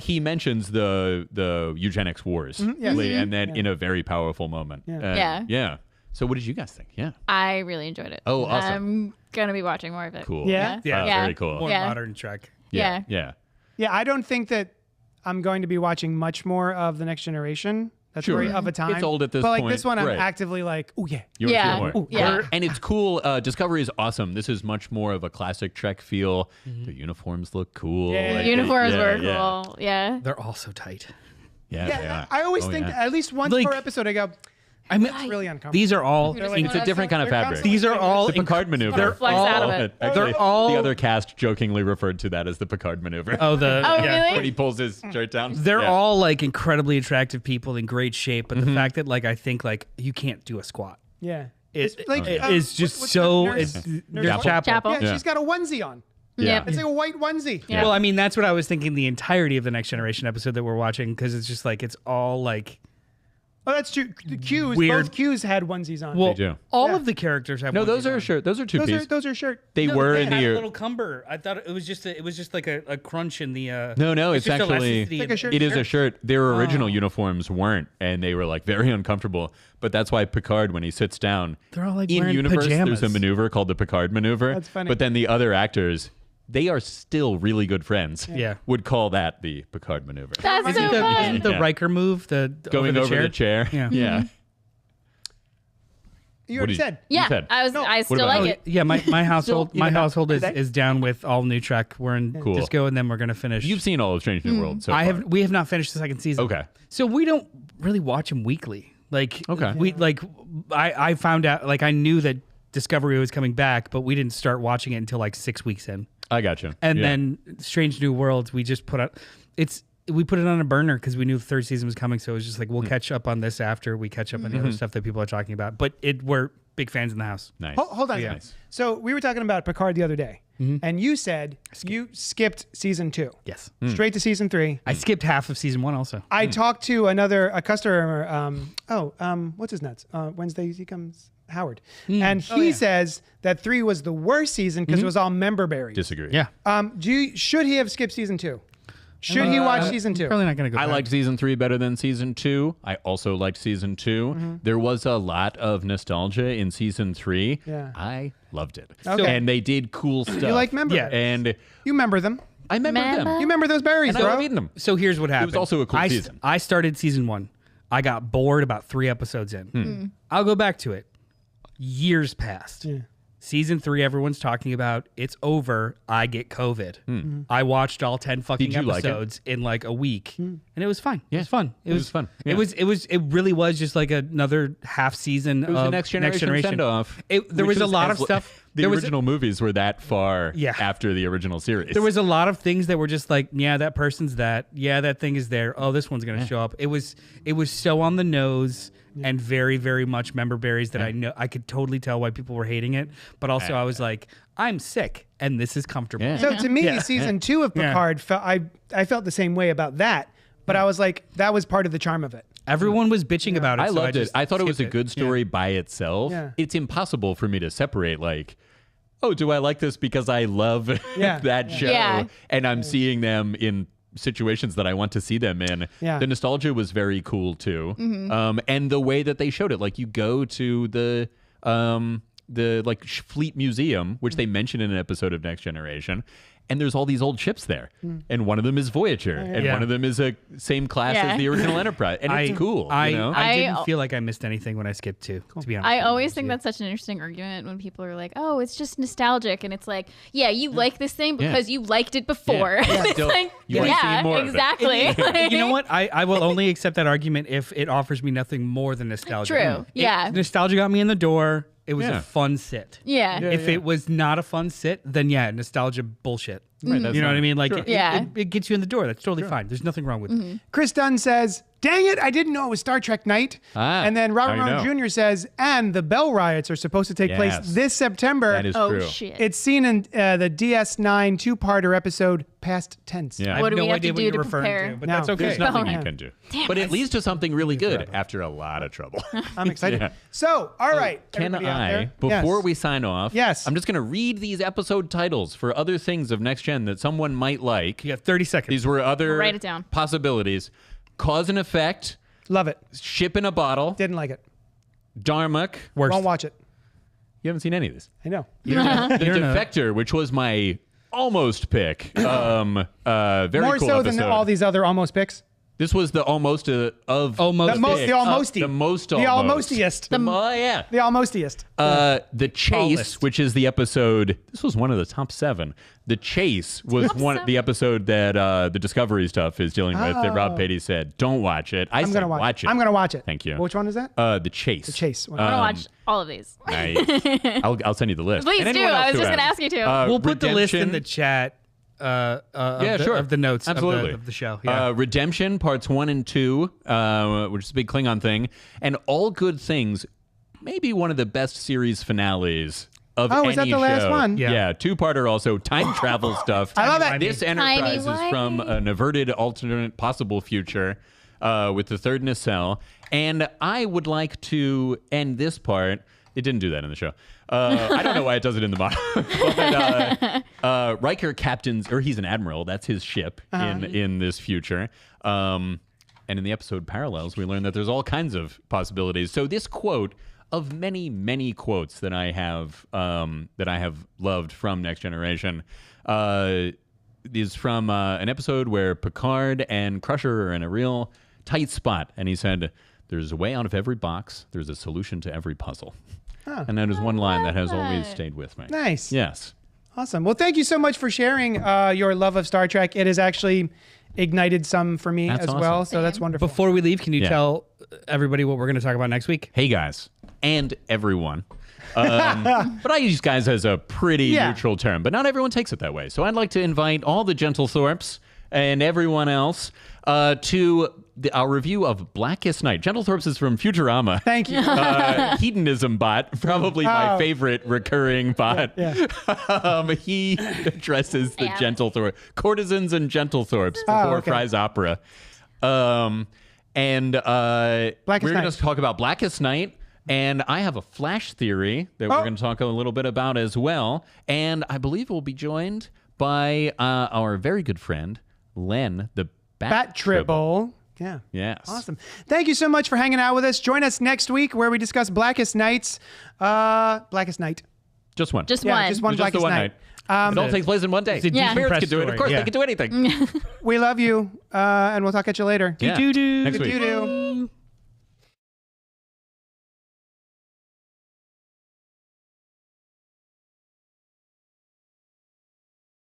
he mentions the eugenics wars, yes. and then in a very powerful moment. Yeah. So, what did you guys think? Yeah. I really enjoyed it. Oh, awesome. I'm gonna be watching more of it. Cool. Yeah? Yeah. Very cool. More Yeah. modern Trek. Yeah. Yeah. Yeah, I don't think that I'm going to be watching much more of The Next Generation. That's Sure. very of a time. It's old at this but like point. this one, I'm Right. actively like, oh yeah. You wanna see Yeah. more? Ooh, yeah. And it's cool. Discovery is awesome. This is much more of a classic Trek feel. The uniforms look cool. Yeah. Like, Uniforms yeah, were yeah. cool. Yeah. They're all so tight. Yeah, they Yeah, are. I always Oh, think yeah. at least once Like- per episode, I go, I mean, it's really uncomfortable. these are all. It's a different kind of fabric. These are all. The Picard maneuver. They're flex out of it. Actually, They're all- the other cast jokingly referred to that as the Picard maneuver. Oh, the. Oh, yeah. really? When he pulls his shirt down. They're Yeah. all like incredibly attractive people in great shape, but the fact that like I think like you can't do a squat. yeah. It, like, it's just what's so. the nurse- It's nurse Chapel. Chapel. Yeah, Yeah. she's got a onesie on. Yeah. It's like a white onesie. Yeah. Well, I mean, that's what I was thinking the entirety of the Next Generation episode that we're watching because it's just like it's all like. Oh, that's true. The Qs, Weird. both Qs had onesies on. Well, They do. all Yeah. of the characters have. No, those onesies are on. shirt. Those are two piece. those are shirt. They No, were they in had the. a little cumber. I thought it was just like a crunch in the. No, it's just actually. elasticity Like in a shirt. It is a shirt. Their original Oh. uniforms weren't, and they were like very uncomfortable. But that's why Picard, when he sits down, They're all, like, in wearing universe, pajamas. there's a maneuver called the Picard maneuver. That's funny. But then the other actors, they are still really good friends. Yeah. would call that the Picard maneuver. That's Isn't so the, fun. isn't the Yeah. Riker move the Going over the chair. Yeah. yeah. You What already did you- said. Yeah, said. I still about like you? it. Yeah, my household Still, even now, is, today? is down with all new Trek. We're in Cool. disco, and then we're gonna finish. You've seen all of Strange New World. So I far. have. We have not finished the second season. Okay. So we don't really watch them weekly. Like, Okay. I found out, like, I knew that Discovery was coming back, but we didn't start watching it until like 6 weeks in. I got you. And then Strange New Worlds, we just put we put it on a burner because we knew the third season was coming. So it was just like, we'll catch up on this after we catch up on the other stuff that people are talking about. But we're big fans in the house. Nice. Hold on. Nice. So we were talking about Picard the other day, and you said you skipped season 2. Yes. Straight to season 3. I skipped half of season 1 also. I talked to a customer. What's his nuts? Wednesdays he comes. Howard, and he says that 3 was the worst season because it was all member berries. Disagree. Yeah. Should he have skipped season 2? Should he watch season 2? Probably not going to go I back. liked season 3 better than season 2. I also liked season 2. There was a lot of nostalgia in season 3. Yeah. I loved it. Okay. And they did cool stuff. You like member Yeah. berries? And You remember them? I remember them. Member? You remember those berries, And I bro? love eating them. So here's what happened. was also a cool season. I started season 1. I got bored about 3 episodes in. I'll go back to it. Years passed. Yeah. Season 3, everyone's talking about. It's over. I get COVID. I watched all 10 fucking Did you like it? episodes in like a week, and it was fine. It was fun. It was fun. Yeah. It really was just like another half season It was of the next generation send-off. There which was a lot of as- stuff. The There was original movies were that far after the original series. There was a lot of things that were just like, yeah, that person's that. Yeah, that thing is there. Oh, this one's going to show up. It was so on the nose and very, very much member berries that I know I could totally tell why people were hating it. But also I was like, I'm sick and this is comfortable. Yeah. So to me, season 2 of Picard, I felt the same way about that. But I was like, that was part of the charm of it. Everyone was bitching about it. I so loved it. just I thought it was a skipped good story by itself. Yeah. It's impossible for me to separate, like, oh, do I like this because I love that show Yeah. and I'm seeing them in situations that I want to see them in. Yeah. The nostalgia was very cool too. And the way that they showed it, like you go to the Fleet Museum, which they mention in an episode of Next Generation, and there's all these old ships there, and one of them is Voyager, and Yeah. one of them is a same class as the original Enterprise, and it's cool. I you know? didn't feel like I missed anything when I skipped 2, to be honest. I always think that's such an interesting argument when people are like, "Oh, it's just nostalgic," and it's like, "Yeah, you like this thing because you liked it before." Yeah. It's Still, like, you wanna see yeah, more of it. exactly. You know what? I will only accept that argument if it offers me nothing more than nostalgia. True. Yeah. Nostalgia got me in the door. It was Yeah. a fun sit. Yeah. If it was not a fun sit, then nostalgia bullshit. Right, that's You know what I fine. mean? Like, Sure. it gets you in the door. That's totally fine. There's nothing wrong with it. Chris Dunn says, dang it, I didn't know it was Star Trek night. And then Robert I know. Rowan Jr. says, and the Bell riots are supposed to take place Yes. this September. That is Oh true. shit. It's seen in the DS9 two-parter episode, Past Tense. Yeah. I What have do we no have to idea what do you're to referring prepare? to, but No. that's okay. There's nothing you Boner. can do. Damn But it. it leads to something really good after a lot of trouble. I'm excited. Yeah. So, all right. Can everybody out I, there? before Yes. we sign off, Yes. I'm just going to read these episode titles for other things of Next Gen that someone might like. You got 30 seconds. These were other Write it down. possibilities. Cause and Effect, Love it. Ship in a Bottle, Didn't like it. Darmok. Worst. Won't watch it. You haven't seen any of these. I know. The Defector, which was my almost pick. Very More cool so episode. than all these other almost picks. This was the almost of Almost. The most, pick. the almosty. the most The almost. almostiest. Yeah. The almostiest. The Chase, list. which is the episode. This was one of the top 7. The Chase was Top one 7. the episode that the Discovery stuff is dealing with. That Rob Patey said, "Don't watch it." I I'm said, gonna watch it. I'm gonna watch it. Thank you. Which one is that? The Chase. The Chase. I'm gonna watch all of these. Nice. I'll send you the list. Please And do. anyone else I was who just gonna hasn't. ask you to. We'll put the list in Redemption. the chat Sure. of the notes Absolutely. of the show. Yeah. Redemption parts 1 and 2, which is a big Klingon thing, and All Good Things, maybe one of the best series finales of Oh, any is that the last show. one? Yeah, 2-parter also, time travel stuff. I love that. This Enterprise is Timey-wimey. from an averted alternate possible future with the third nacelle, and I would like to end this part. It didn't do that in the show. I don't know why it does it in the bottom. But Riker captains, or he's an admiral. That's his ship in this future. And in the episode Parallels, we learn that there's all kinds of possibilities. So this quote, of many, many quotes that I have loved from Next Generation, is from an episode where Picard and Crusher are in a real tight spot, and he said, "There's a way out of every box. There's a solution to every puzzle." And that is one line that has always stayed with me. Nice. Yes. Awesome. Well, thank you so much for sharing your love of Star Trek. It is actually ignited some for me That's as awesome. well. So that's wonderful. Before we leave, can you tell everybody what we're going to talk about next week? Hey guys, and everyone. But I use guys as a pretty neutral term, but not everyone takes it that way. So I'd like to invite all the Gentlethorpes and everyone else to our review of Blackest Night. Gentlethorpes is from Futurama. Thank you. Hedonism bot, probably my favorite recurring bot. He addresses the Gentlethorpe, courtesans and Gentlethorpes before Fry's opera. We're going to talk about Blackest Night. And I have a Flash theory that we're going to talk a little bit about as well. And I believe we'll be joined by our very good friend, Len, the Bat Tribble. Yeah. Yes. Awesome. Thank you so much for hanging out with us. Join us next week where we discuss Blackest Nights. Blackest Night. Just one. Just one. Just one Just Blackest the one night. It all takes place in one day. Yeah. Parents can do it. Of course, Yeah. they can do anything. We love you, and we'll talk at you later. Yeah. Doo-doo. Next week. Doo-doo.